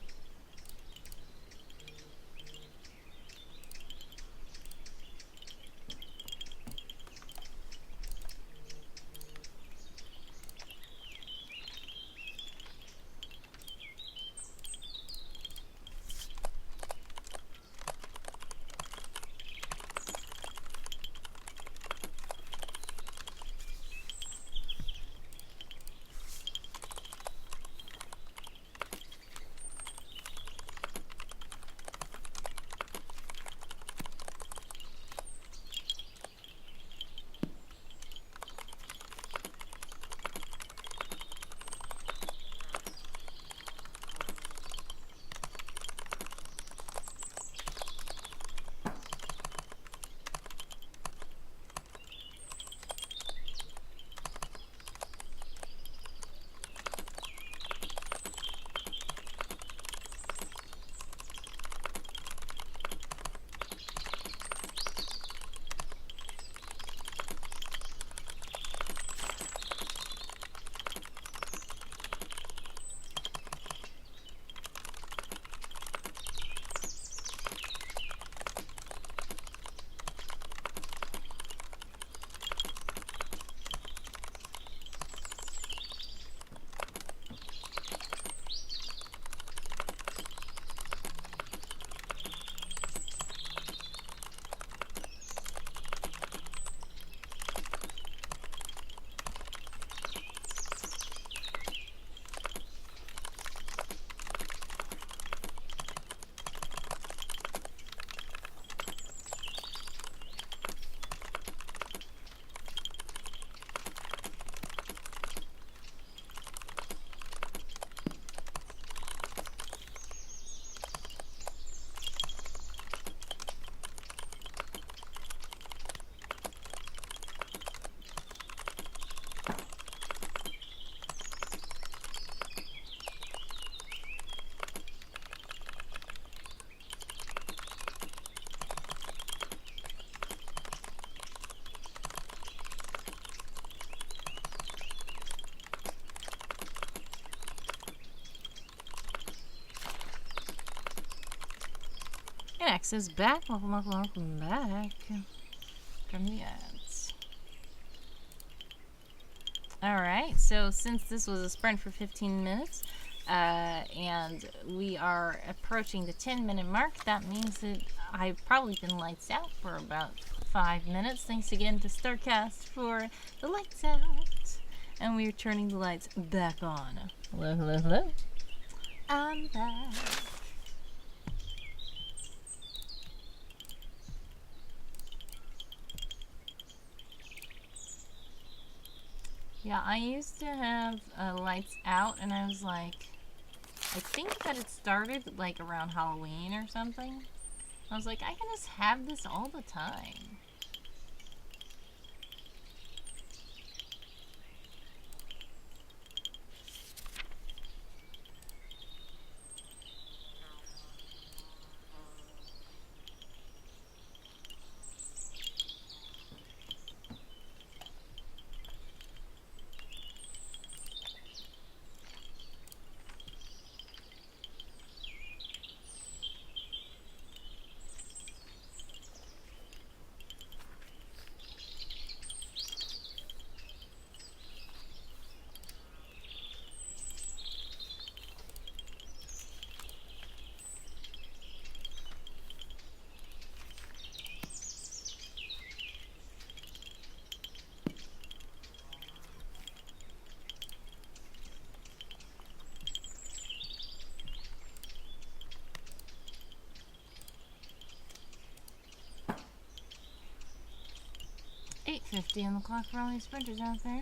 Styrax is back. Welcome, welcome, welcome back from the ads. Alright, so since this was a sprint for 15 minutes, and we are approaching the 10-minute mark, that means that I've probably been lights out for about 5 minutes. Thanks again to Starcast for the lights out. And we're turning the lights back on. Hello, hello, hello. I'm back. Yeah, I used to have lights out, and I was like, I think that it started like around Halloween or something. I was like, I can just have this all the time. $8.50 on the clock for all these sprinters out there.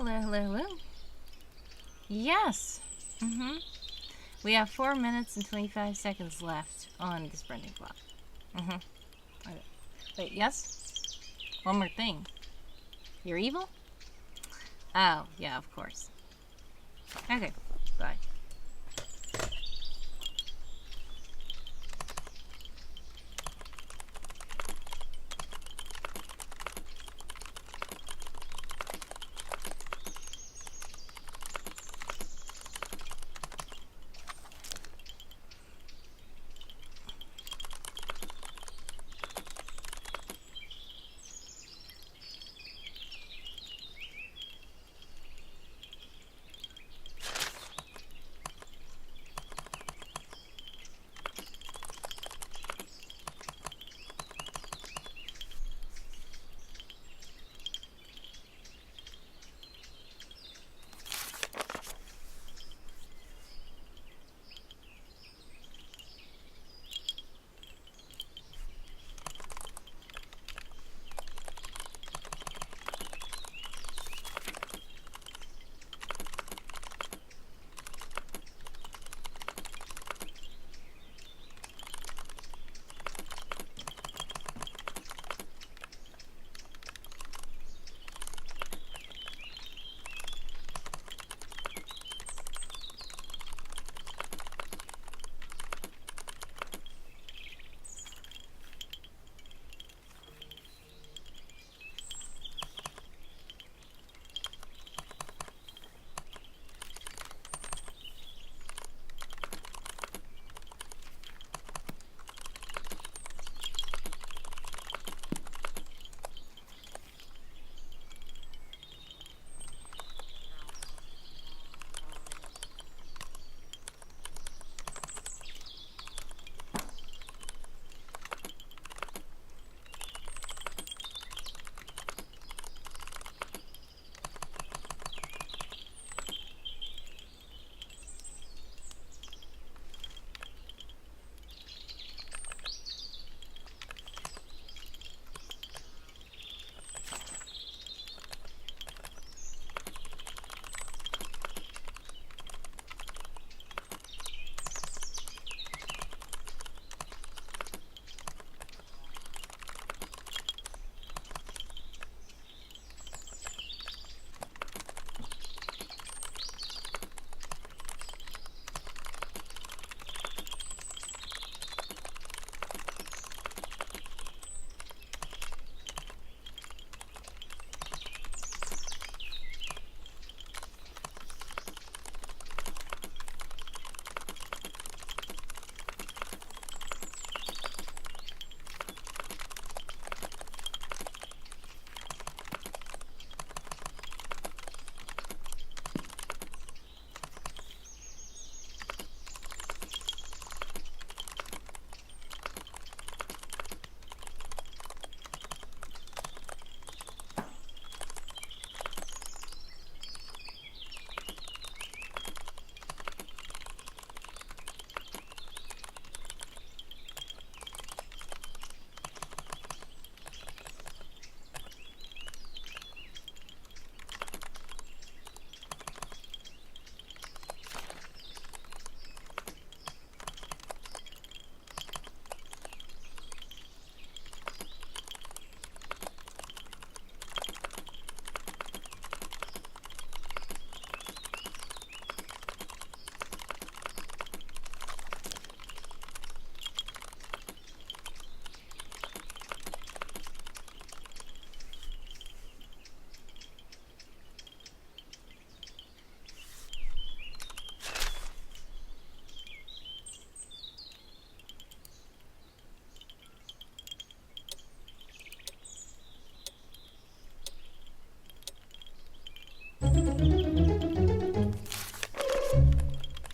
Hello, hello, hello. Yes. We have 4 minutes and 25 seconds left on the sprinting clock. Okay. Wait, yes? One more thing. You're evil? Oh, yeah, of course. Okay, bye.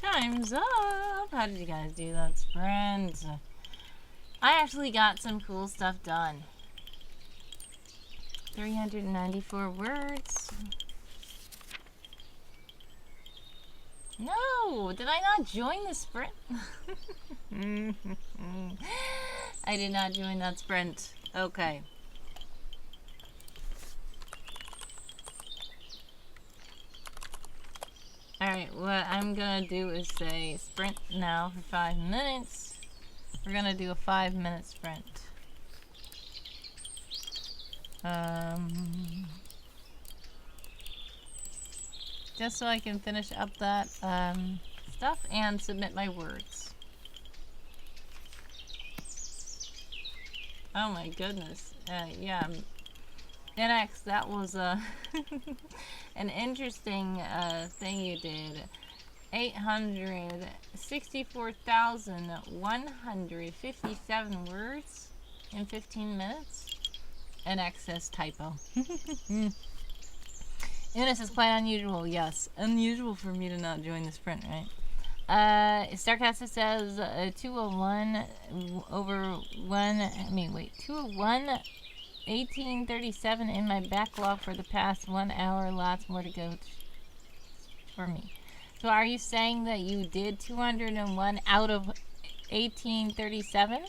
Time's up. How did you guys do that sprint? I actually got some cool stuff done. 394 words. No, did I not join the sprint? I did not join that sprint. Okay. what I'm gonna do is say sprint now for 5 minutes. We're gonna do a 5-minute sprint. Just so I can finish up that stuff and submit my words. Oh my goodness. Yeah. NX, that was an interesting thing you did. 864,157 words in 15 minutes. NX says typo. Eunice is quite unusual, yes. Unusual for me to not join the sprint, right? Starcast says 201 over 201 1837 in my backlog for the past 1 hour. Lots more to go for me. So are you saying that you did 201 out of 1837?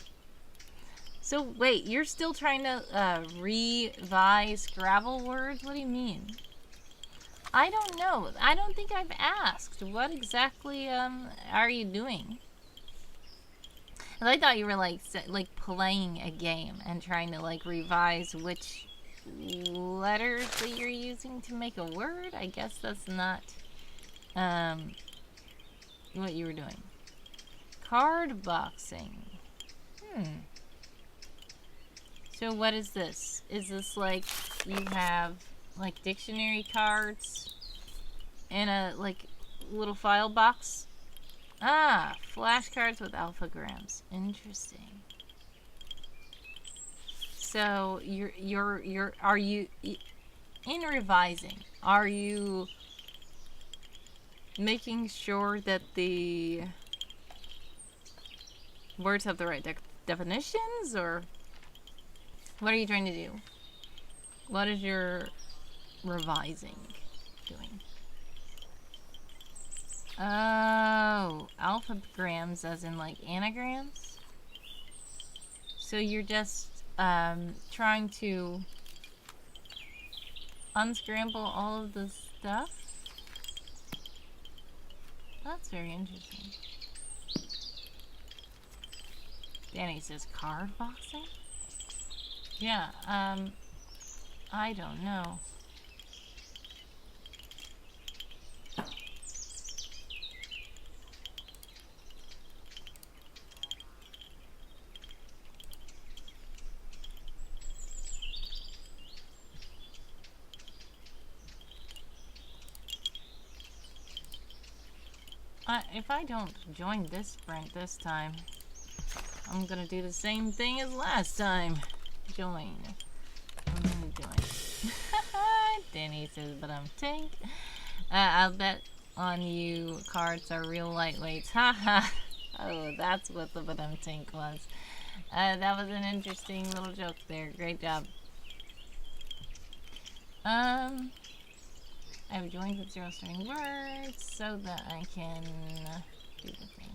So wait, you're still trying to revise Scrabble words? What do you mean? I don't know. I don't think I've asked. What exactly are you doing? And I thought you were like playing a game and trying to like revise which letters that you're using to make a word. I guess that's not what you were doing. Card boxing. So what is this? Is this like you have like dictionary cards in a like little file box? Ah, flashcards with alphagrams. Interesting. So are you in revising? Are you making sure that the words have the right definitions, or what are you trying to do? What is your revising doing? Oh, alphagrams as in like anagrams? So you're just trying to unscramble all of the stuff? That's very interesting. Danny says card boxing? Yeah, I don't know. If I don't join this sprint this time, I'm gonna do the same thing as last time. Join. I'm gonna join. Danny says, but I'm tank. I'll bet on you cards are real lightweights. Haha. Oh, that's what the but I'm tank was. That was an interesting little joke there. Great job. I've joined with 0 starting words so that I can do the thing.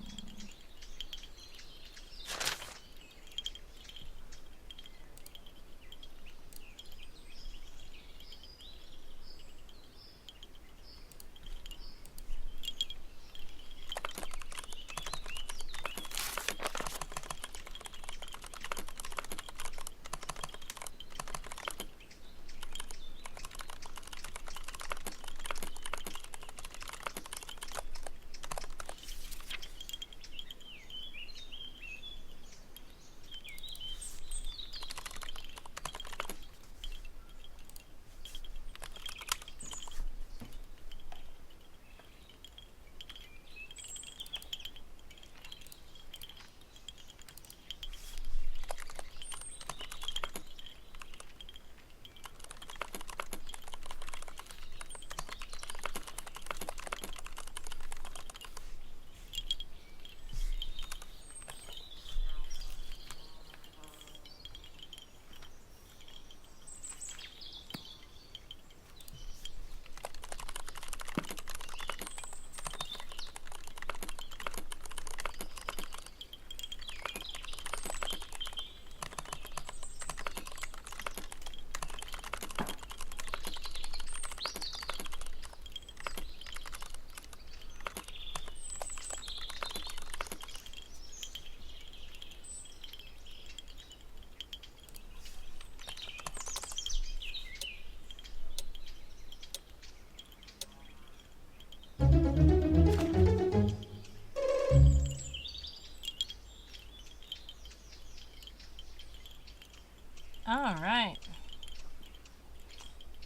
Alright.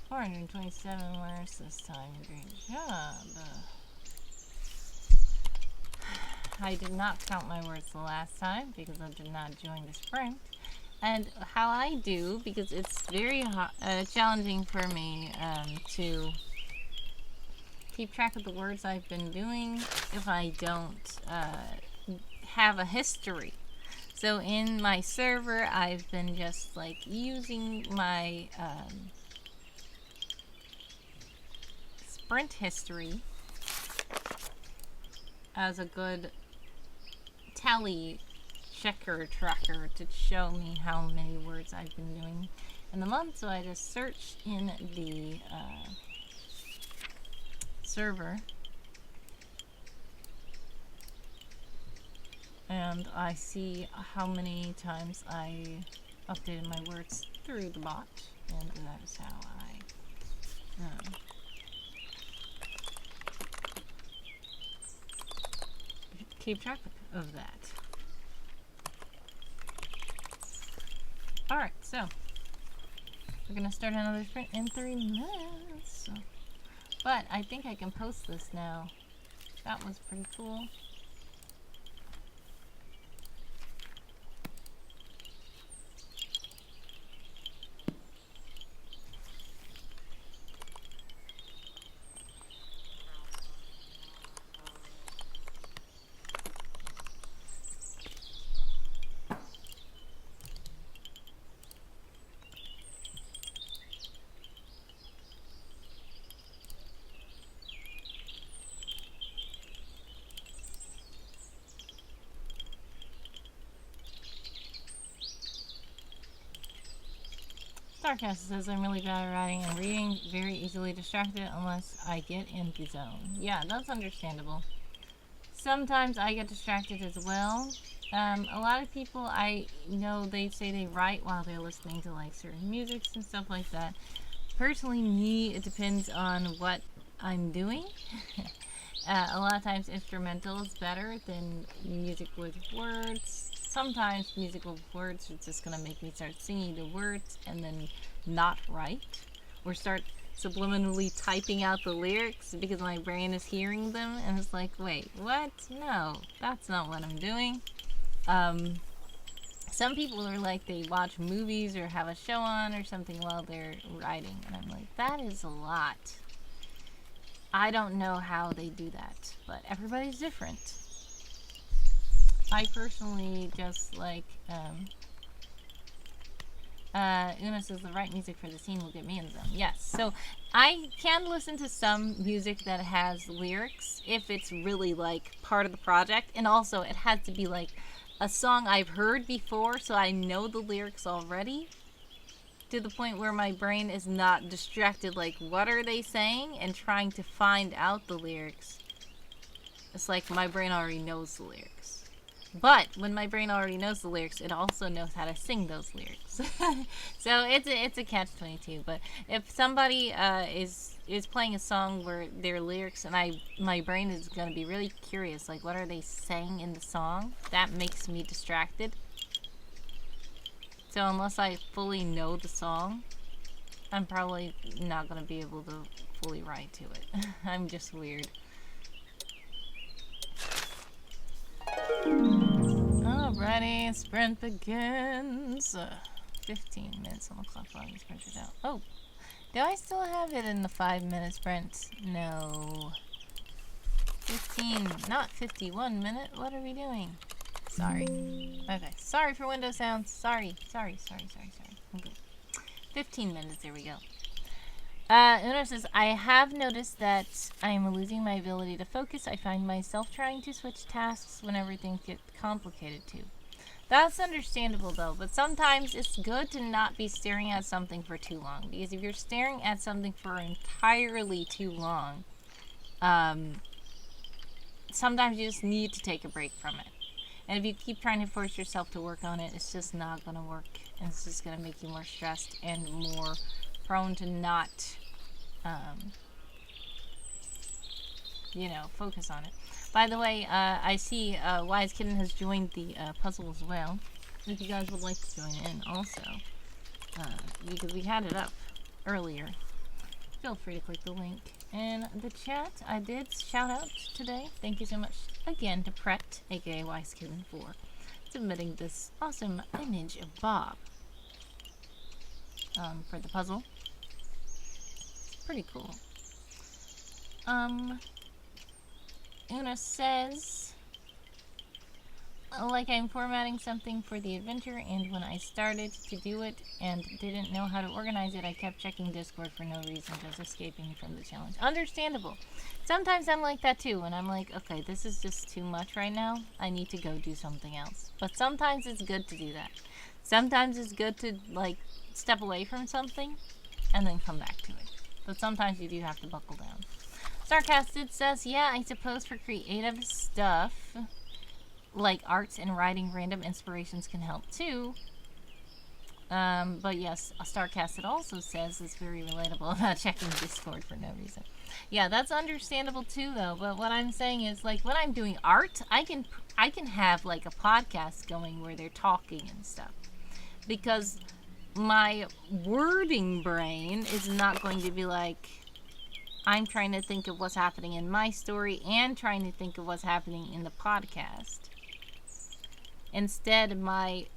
427 words this time. Great job. I did not count my words the last time because I did not join the sprint. And how I do, because it's very challenging for me to keep track of the words I've been doing if I don't have a history. So in my server, I've been just like using my sprint history as a good tally checker tracker to show me how many words I've been doing in the month. So I just search in the server and I see how many times I updated my words through the bot, and that is how I keep track of that. Alright, so we're gonna start another sprint in 3 minutes. But I think I can post this now. That was pretty cool. Styrax says I'm really bad at writing and reading, very easily distracted unless I get in the zone. Yeah, that's understandable. Sometimes I get distracted as well. A lot of people I know, they say they write while they're listening to like certain musics and stuff like that. Personally, me, it depends on what I'm doing. A lot of times instrumental is better than music with words. Sometimes music with words is just gonna make me start singing the words and then not write, or start subliminally typing out the lyrics because my brain is hearing them and it's like, wait, what? No, that's not what I'm doing. Some people are like, they watch movies or have a show on or something while they're writing, and I'm like, that is a lot. I don't know how they do that, but everybody's different. I personally just like, Una says the right music for the scene will get me in the zone. Yes, so I can listen to some music that has lyrics if it's really like part of the project, and also it has to be like a song I've heard before, so I know the lyrics already, to the point where my brain is not distracted like, what are they saying, and trying to find out the lyrics. It's like my brain already knows the lyrics. But when my brain already knows the lyrics, it also knows how to sing those lyrics. So it's a catch-22. But if somebody is playing a song where their lyrics, and my brain is going to be really curious, like what are they saying in the song? That makes me distracted. So unless I fully know the song, I'm probably not going to be able to fully write to it. I'm just weird. Alrighty, sprint begins. 15 minutes on the clock while you sprint it out. Oh, do I still have it in the 5-minute sprint? No. 15, not 51 minute. What are we doing? Sorry. Okay, sorry for window sounds. Sorry. Okay. 15 minutes, there we go. Una says, I have noticed that I am losing my ability to focus. I find myself trying to switch tasks whenever things get complicated too. That's understandable though, but sometimes it's good to not be staring at something for too long, because if you're staring at something for entirely too long, sometimes you just need to take a break from it. And if you keep trying to force yourself to work on it, it's just not going to work, and it's just going to make you more stressed and more prone to not, focus on it. By the way, I see Wise Kitten has joined the puzzle as well. If you guys would like to join in also. because we had it up earlier. Feel free to click the link in the chat. I did shout out today. Thank you so much again to Pret, aka Wisekitten, for submitting this awesome image of Bob for the puzzle. It's pretty cool. Una says, like I'm formatting something for the adventure, and when I started to do it and didn't know how to organize it, I kept checking Discord for no reason, just escaping from the challenge. Understandable. Sometimes I'm like that too, and I'm like, okay, this is just too much right now. I need to go do something else. But sometimes it's good to do that. Sometimes it's good to, like, step away from something and then come back to it. But sometimes you do have to buckle down. Sarcastic says, yeah, I suppose for creative stuff, like arts and writing, random inspirations can help too. But yes, Starcasted also says it's very relatable about checking Discord for no reason. Yeah, that's understandable too, though. But what I'm saying is, like, when I'm doing art, I can have like a podcast going where they're talking and stuff, because my wording brain is not going to be like, I'm trying to think of what's happening in my story and trying to think of what's happening in the podcast. Instead, my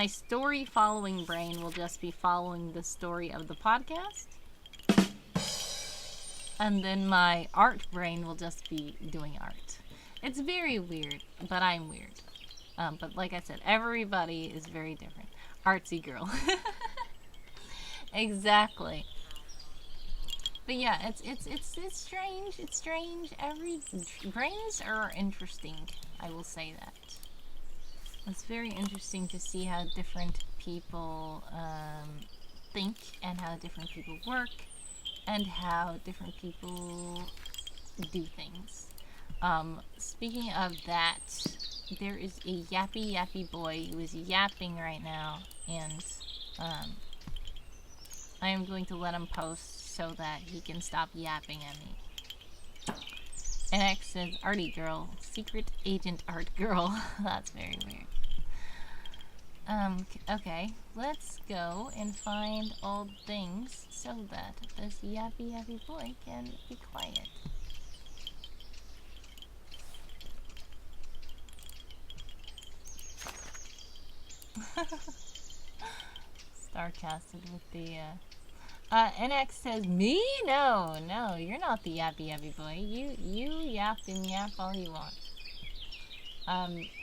story following brain will just be following the story of the podcast. And then my art brain will just be doing art. It's very weird, but I'm weird. But like I said, everybody is very different. Artsy girl. Exactly. But yeah, it's strange. It's strange. Brains are interesting. I will say that. It's very interesting to see how different people think and how different people work and how different people do things. Speaking of that, there is a yappy boy who is yapping right now, and I am going to let him post so that he can stop yapping at me. NX says, Arty girl, secret agent art girl. That's very weird. Okay, let's go and find old things so that this yappy boy can be quiet. Starcasted with the, NX says, me? No, you're not the yappy boy. You yap and yap all you want.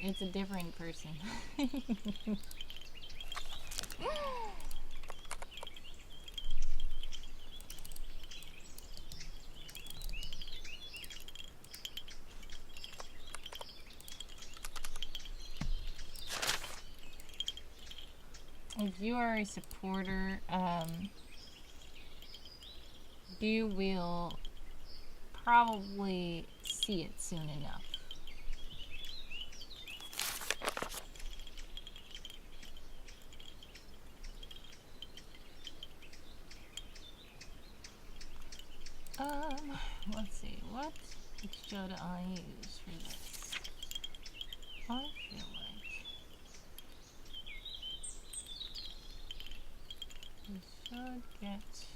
It's a different person. If you are a supporter, you will probably see it soon enough. Let's see, what should I use for this? I feel like we should get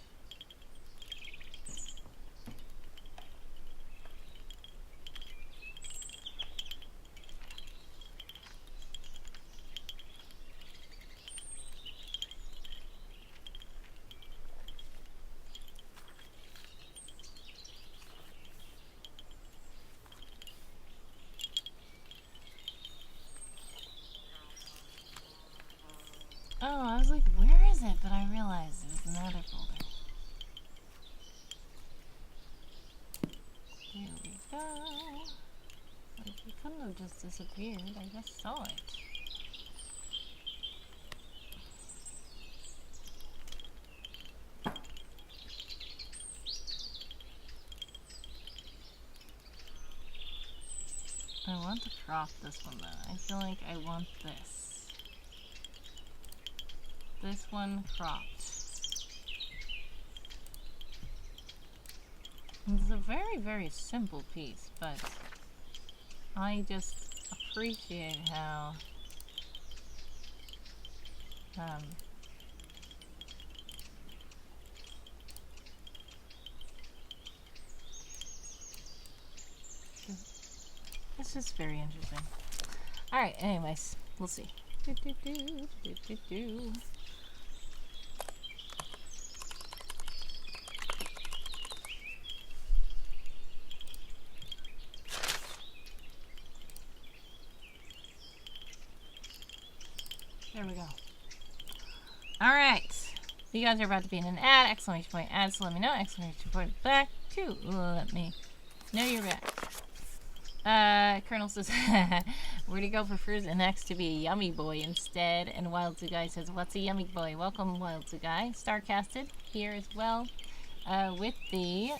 I was like, where is it? But I realized it was another folder. Here we go. Like, it couldn't have just disappeared. I just saw it. I want to crop this one though. I feel like I want this. This one cropped. It's a very, very simple piece, but I just appreciate how it's just very interesting. Alright, anyways, we'll see. There we go. Alright. You guys are about to be in an ad. Exclamation point ad. So let me know. Exclamation point back to let me know you're back. Colonel says, where to go prefers NX to be a yummy boy instead. And Wild Guy says, what's a yummy boy? Welcome, Wild Guy. Starcasted here as well. With the,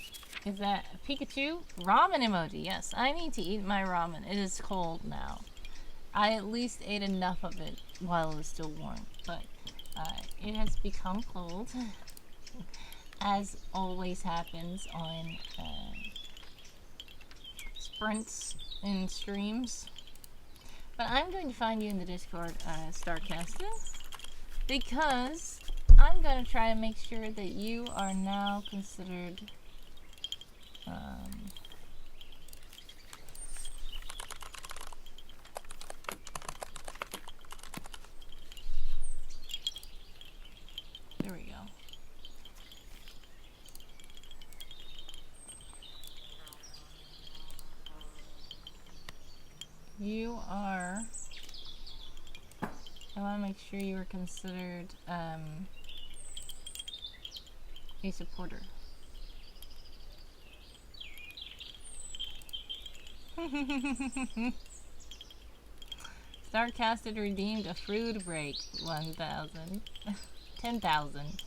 is that Pikachu? Ramen emoji. Yes, I need to eat my ramen. It is cold now. I at least ate enough of it while it was still warm, but it has become cold, as always happens on sprints in streams. But I'm going to find you in the Discord, Starcasting, because I'm going to try to make sure that you are now considered there we go. You are, I want to make sure you are considered a supporter. Starcasted redeemed a food break. 1,000. 10,000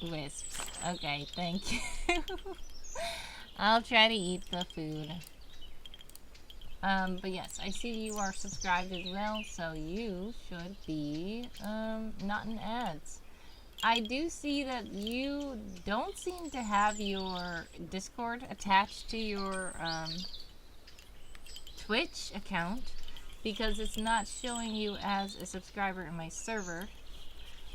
wisps. Okay, thank you. I'll try to eat the food. But yes, I see you are subscribed as well, so you should be not in ads. I do see that you don't seem to have your Discord attached to your Twitch account, because it's not showing you as a subscriber in my server.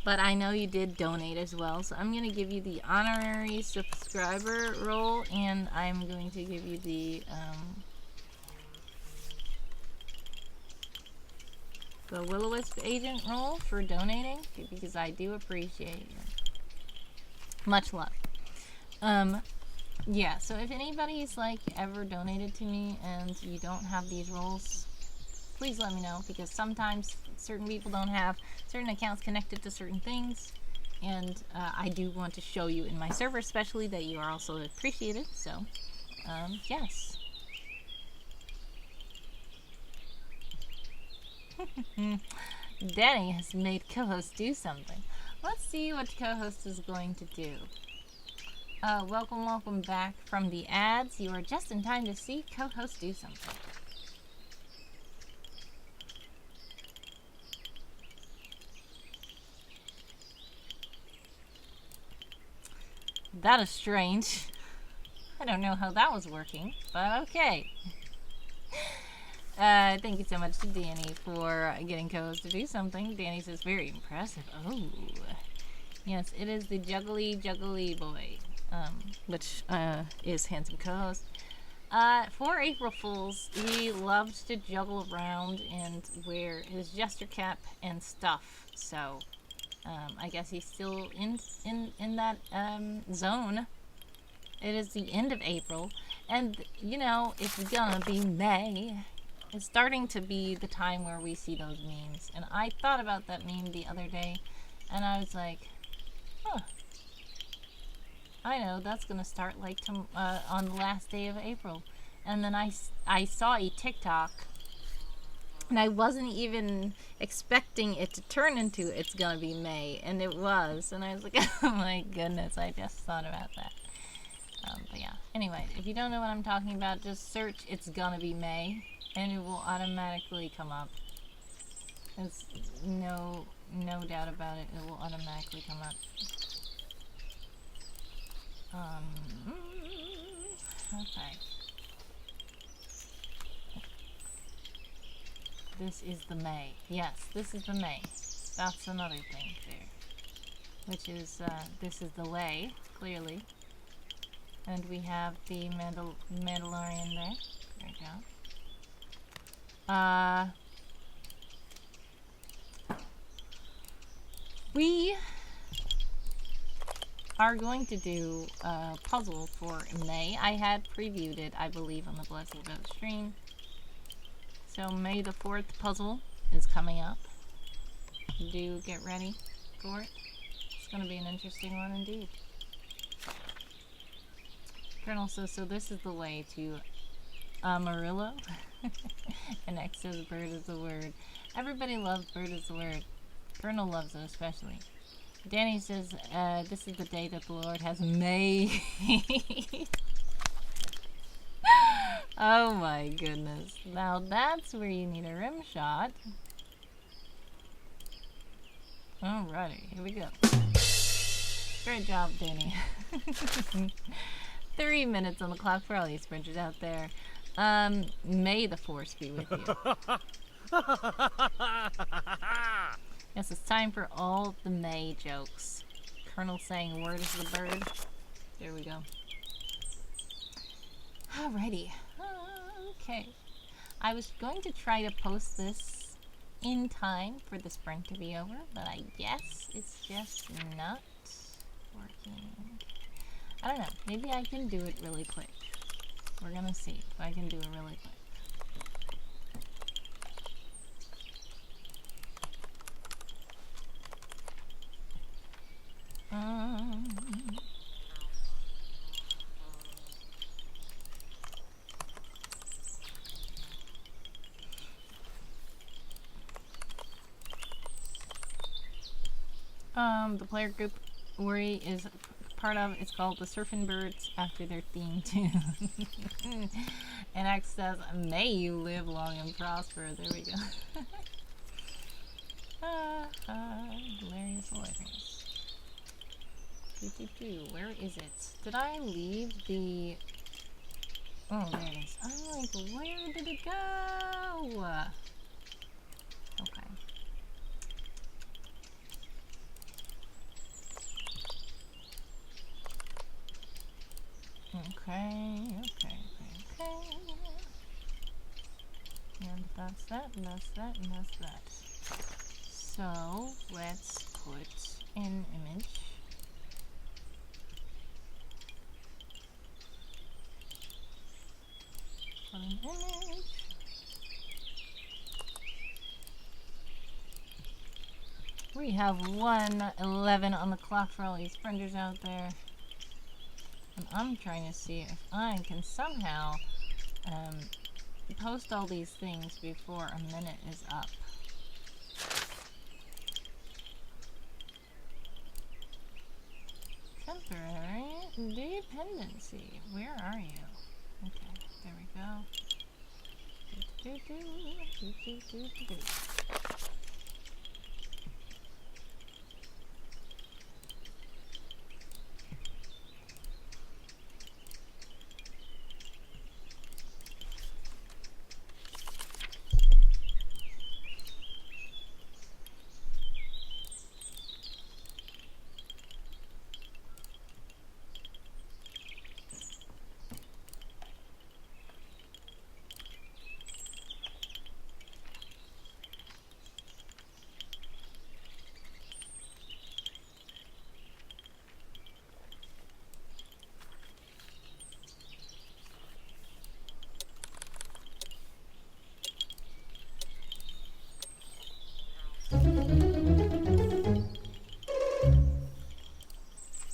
But I know you did donate as well, so I'm going to give you the honorary subscriber role, and I'm going to give you the Will-O-Wisp agent role for donating, because I do appreciate you. Much love. Yeah, so if anybody's like ever donated to me and you don't have these roles, please let me know, because sometimes certain people don't have certain accounts connected to certain things, and I do want to show you in my server especially that you are also appreciated. So yes. Danny has made co-host do something. Let's see what co-host is going to do. Welcome back from the ads. You are just in time to see co-host do something. That is strange. I don't know how that was working, but okay. Thank you so much to Danny for getting co-host to do something. Danny says, very impressive. Oh. Yes, it is the juggly boy, which is handsome co-host. For April Fools, he loved to juggle around and wear his jester cap and stuff. So, I guess he's still in that zone. It is the end of April, and you know, it's gonna be May. It's starting to be the time where we see those memes. And I thought about that meme the other day, and I was like, huh. I know, that's gonna start like on the last day of April. And then I saw a TikTok, and I wasn't even expecting it to turn into it's gonna be May, and it was. And I was like, oh my goodness, I just thought about that. But yeah, anyway, if you don't know what I'm talking about, just search it's gonna be May, and it will automatically come up. There's no doubt about it, it will automatically come up. Okay. This is the May. Yes, this is the May. That's another thing there. Which is, this is the Lay, clearly. And we have the Mandalorian there. There we go. We are going to do a puzzle for May. I had previewed it, I believe, on the Blessed Vote stream. So May the 4th puzzle is coming up. Do get ready for it. It's going to be an interesting one indeed. Colonel says, so this is the way to Amarillo. And X says bird is the word. Everybody loves bird is the word. Colonel loves it especially. Danny says, this is the day that the Lord has made. Oh my goodness. Now that's where you need a rim shot. Alrighty, here we go. Great job, Danny. 3 minutes on the clock for all you sprinters out there. May the force be with you. Yes, it's time for all the May jokes. Colonel saying, word is the bird. There we go. Alrighty. Okay. I was going to try to post this in time for the sprint to be over, but I guess it's just not working. I don't know. Maybe I can do it really quick. We're gonna see if I can do it really quick. The player group Ori is part of, it's called the Surfing Birds after their theme tune. And X says, may you live long and prosper. There we go. Hilarious, hilarious. Where is it? Did I leave the... Oh, there it is. I'm like, where did it go? Okay. Okay. And that's that, and that's that, and that's that. So, let's put an image. Put an image. We have 1:11 on the clock for all these sprinters out there. And I'm trying to see if I can somehow post all these things before a minute is up. Temporary dependency. Where are you? Okay, there we go.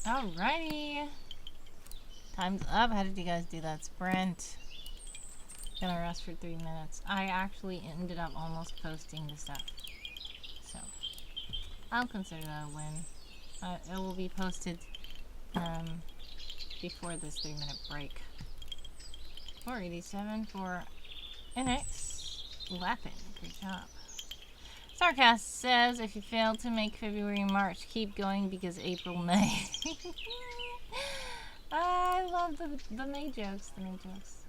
Alrighty. Time's up. How did you guys do that sprint? Gonna rest for 3 minutes. I actually ended up almost posting the stuff. So, I'll consider that a win. It will be posted before this 3-minute break. 487 for NX Lappin. Great job. Sarcast says, if you fail to make February and March, keep going because April, May. I love the May jokes. The May jokes.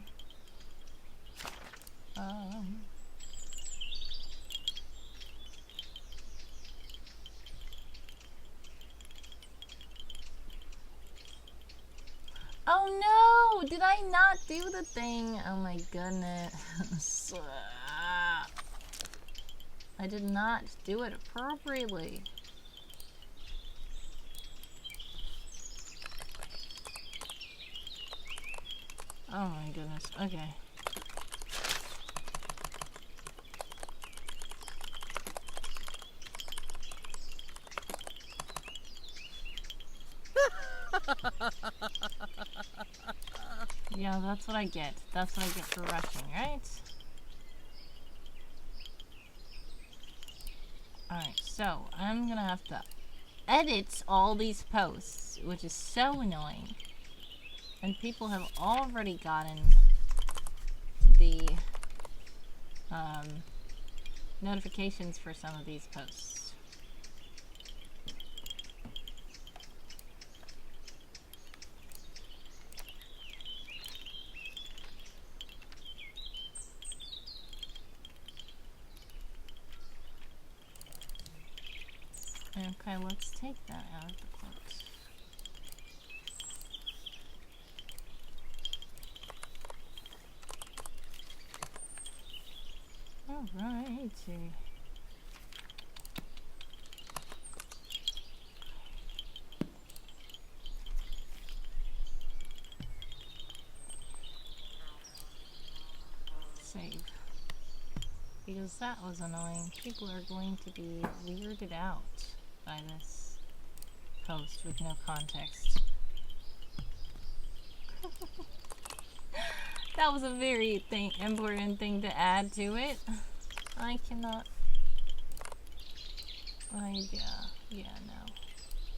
Oh no! Did I not do the thing? Oh my goodness. I did not do it appropriately. Oh my goodness. Okay. Yeah, that's what I get. That's what I get for rushing, right? Alright, so I'm gonna have to edit all these posts, which is so annoying. And people have already gotten the notifications for some of these posts. Okay, let's take that out of the quotes. Alrighty. Save. Because that was annoying. People are going to be weirded out by this post with no context. That was a very important thing to add to it. I cannot. Yeah, no.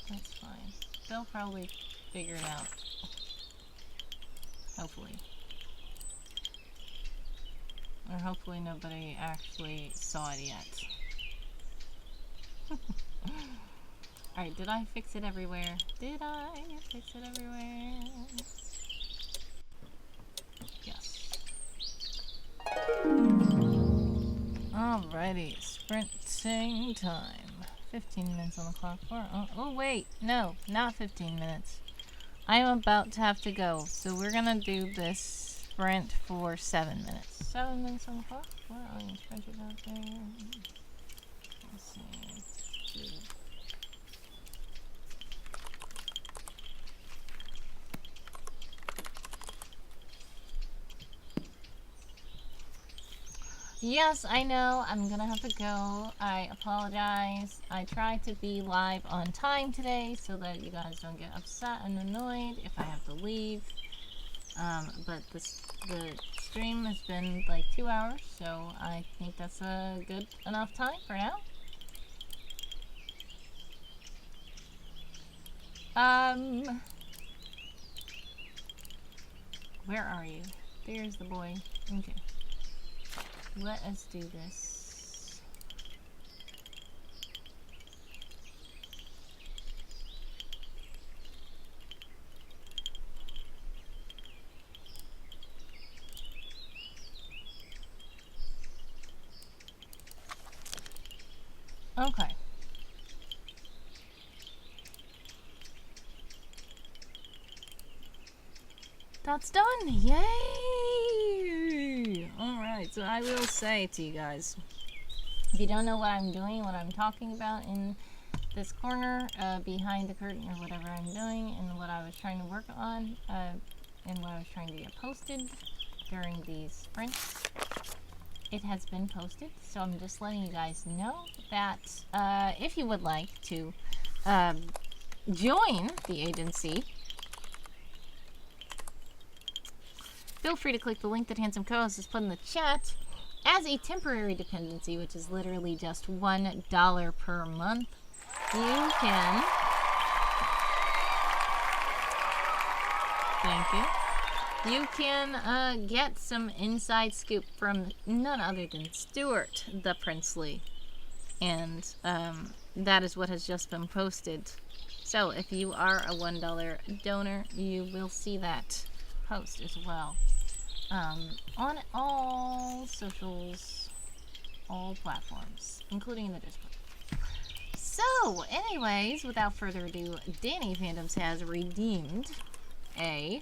That's fine. They'll probably figure it out. Hopefully. Or hopefully nobody actually saw it yet. Alright, did I fix it everywhere? Did I fix it everywhere? Yes. Alrighty, sprinting time. 15 minutes on the clock. Oh wait, no, not 15 minutes. I'm about to have to go, so we're gonna do this sprint for 7 minutes. 7 minutes on the clock? Where are you sprinters out there? Let's see. Yes, I know. I'm gonna have to go. I apologize. I tried to be live on time today so that you guys don't get upset and annoyed if I have to leave. But the stream has been like 2 hours, so I think that's a good enough time for now. Where are you? There's the boy. Okay. Let us do this. Okay. That's done! Yay! Alright, so I will say to you guys, if you don't know what I'm doing, what I'm talking about in this corner, behind the curtain or whatever I'm doing, and what I was trying to work on, and what I was trying to get posted during these sprints, it has been posted. So I'm just letting you guys know that if you would like to join the agency, feel free to click the link that Handsome Co-host has put in the chat. As a temporary dependency, which is literally just $1 per month, you can... Thank you. You can get some inside scoop from none other than Stuart the Princely. And that is what has just been posted. So if you are a $1 donor, you will see that post as well. On all socials, all platforms, including the Discord. So, anyways, without further ado, Danny Phantoms has redeemed a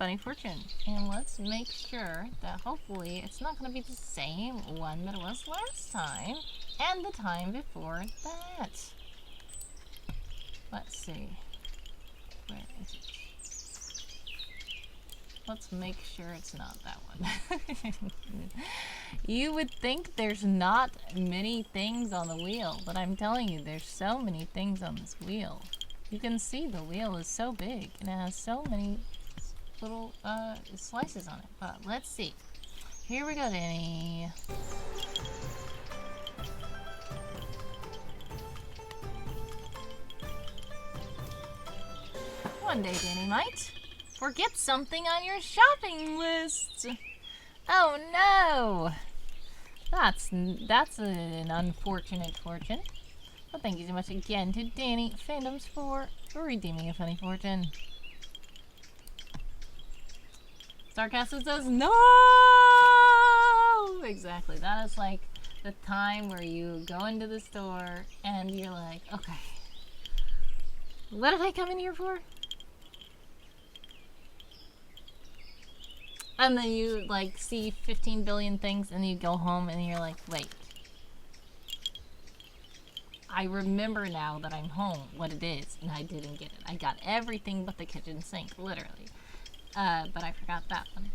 Funny Fortune. And let's make sure that hopefully it's not going to be the same one that it was last time and the time before that. Let's see. Where is it? Let's make sure it's not that one. You would think there's not many things on the wheel, but I'm telling you, there's so many things on this wheel. You can see the wheel is so big and it has so many little slices on it. But let's see. Here we go, Danny. One day, Danny might forget something on your shopping list. Oh no! That's an unfortunate fortune. Well, thank you so much again to Danny Fandoms for redeeming a funny fortune. Sarcasm says no! Exactly. That is like the time where you go into the store and you're like, okay, what did I come in here for? And then you like see 15 billion things and you go home and you're like, wait. I remember now that I'm home what it is, and I didn't get it. I got everything but the kitchen sink, literally. But I forgot that one.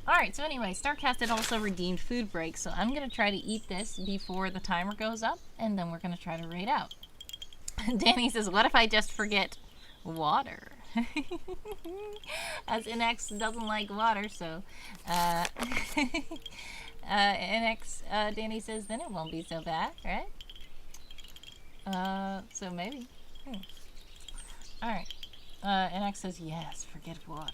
Alright, so anyway, Starcast had also redeemed food breaks, so I'm going to try to eat this before the timer goes up, and then we're going to try to raid out. Danny says, what if I just forget water? As NX doesn't like water, so NX, Danny says, then it won't be so bad, right? So maybe. Alright. NX says, yes, forget water.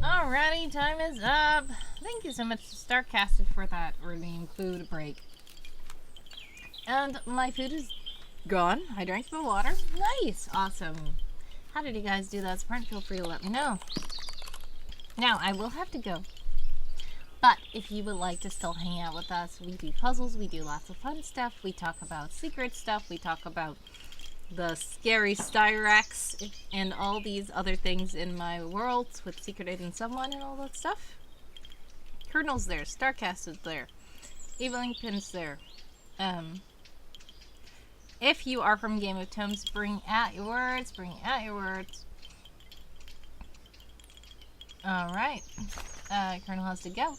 Alrighty, time is up. Thank you so much to Starcasted for that redeemed food break. And my food is gone. I drank my water. Nice. Awesome. How did you guys do that sprint? Feel free to let me know. Now, I will have to go. But if you would like to still hang out with us, we do puzzles. We do lots of fun stuff. We talk about secret stuff. We talk about the scary Styrax and all these other things in my worlds with Secret Agent Someone and all that stuff. Colonel's there, Starcast is there, Evil Inkpin's there. If you are from Game of Tomes, bring out your words, bring out your words. Alright, Colonel has to go.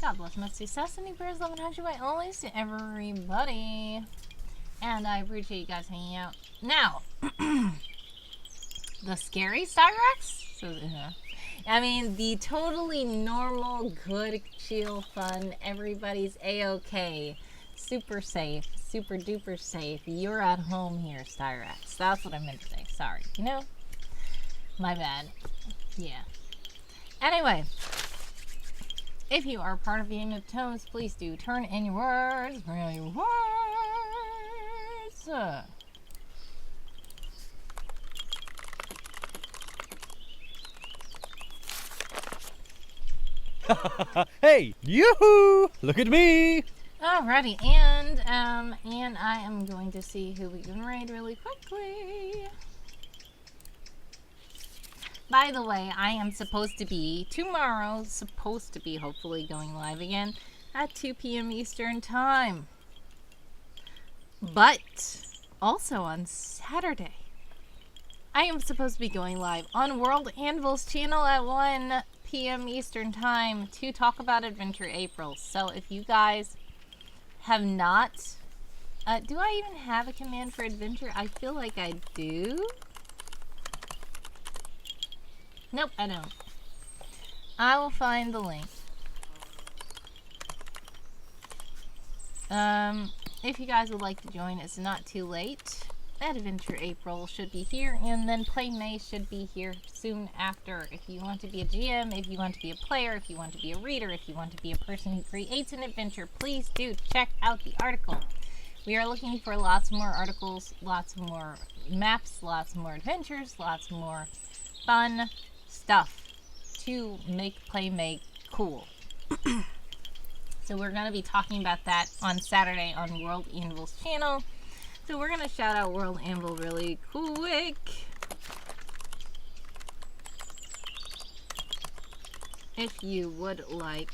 God bless, much success, and prayers, love, and hugs by always to everybody. And I appreciate you guys hanging out. Now, the scary Styrax? So, I mean, the totally normal, good, chill, fun, everybody's A-okay, super safe, super duper safe. You're at home here, Styrax. That's what I meant to say. Sorry. You know? My bad. Yeah. Anyway, if you are part of Game of Tomes, please do turn in your words. Bring out your words. Hey, yoo-hoo! Look at me! Alrighty, and I am going to see who we can raid really quickly. By the way, I am supposed to be hopefully going live again at 2 p.m. Eastern Time. But also on Saturday, I am supposed to be going live on World Anvil's channel at 1 p.m. Eastern Time to talk about Adventure April. So if you guys have not... do I even have a command for Adventure? I feel like I do. Nope, I don't. I will find the link. If you guys would like to join, it's not too late. Adventure April should be here, and then Play May should be here soon after. If you want to be a GM, if you want to be a player, if you want to be a reader, if you want to be a person who creates an adventure, please do check out the article. We are looking for lots more articles, lots more maps, lots more adventures, lots more fun stuff to make Play May cool. So we're going to be talking about that on Saturday on World Anvil's channel. So we're going to shout out World Anvil really quick. If you would like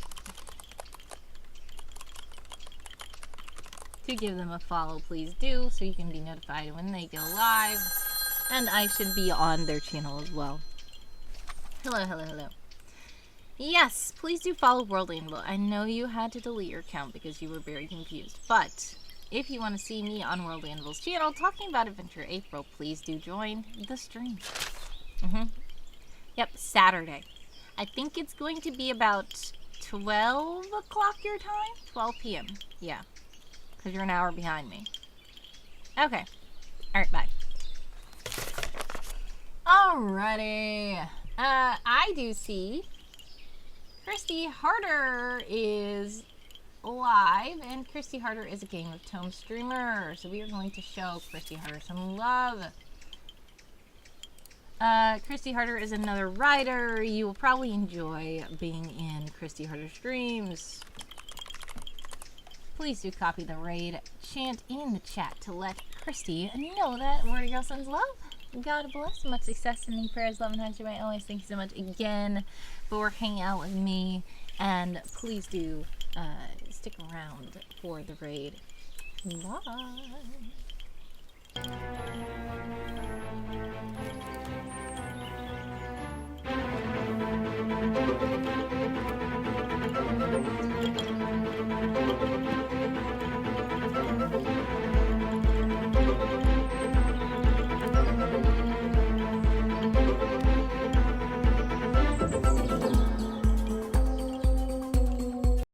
to give them a follow, please do, so you can be notified when they go live. And I should be on their channel as well. Hello, hello, hello. Yes, please do follow World Anvil. I know you had to delete your account because you were very confused, but if you want to see me on World Anvil's channel talking about Adventure April, please do join the stream. Yep, Saturday. I think it's going to be about 12 o'clock your time? 12 p.m. Yeah, because you're an hour behind me. Okay. Alright, bye. Alrighty. I do see Christy Harder is live, and Christy Harder is a Game of Tomes streamer, so we are going to show Christy Harder some love. Christy Harder is another writer. You will probably enjoy being in Christy Harder streams. Please do copy the raid chant in the chat to let Christy know that Warrior sends love. God bless. Much success and many prayers, love, and hugs. You might always. Thank you so much again for hanging out with me. And please do stick around for the raid. Bye.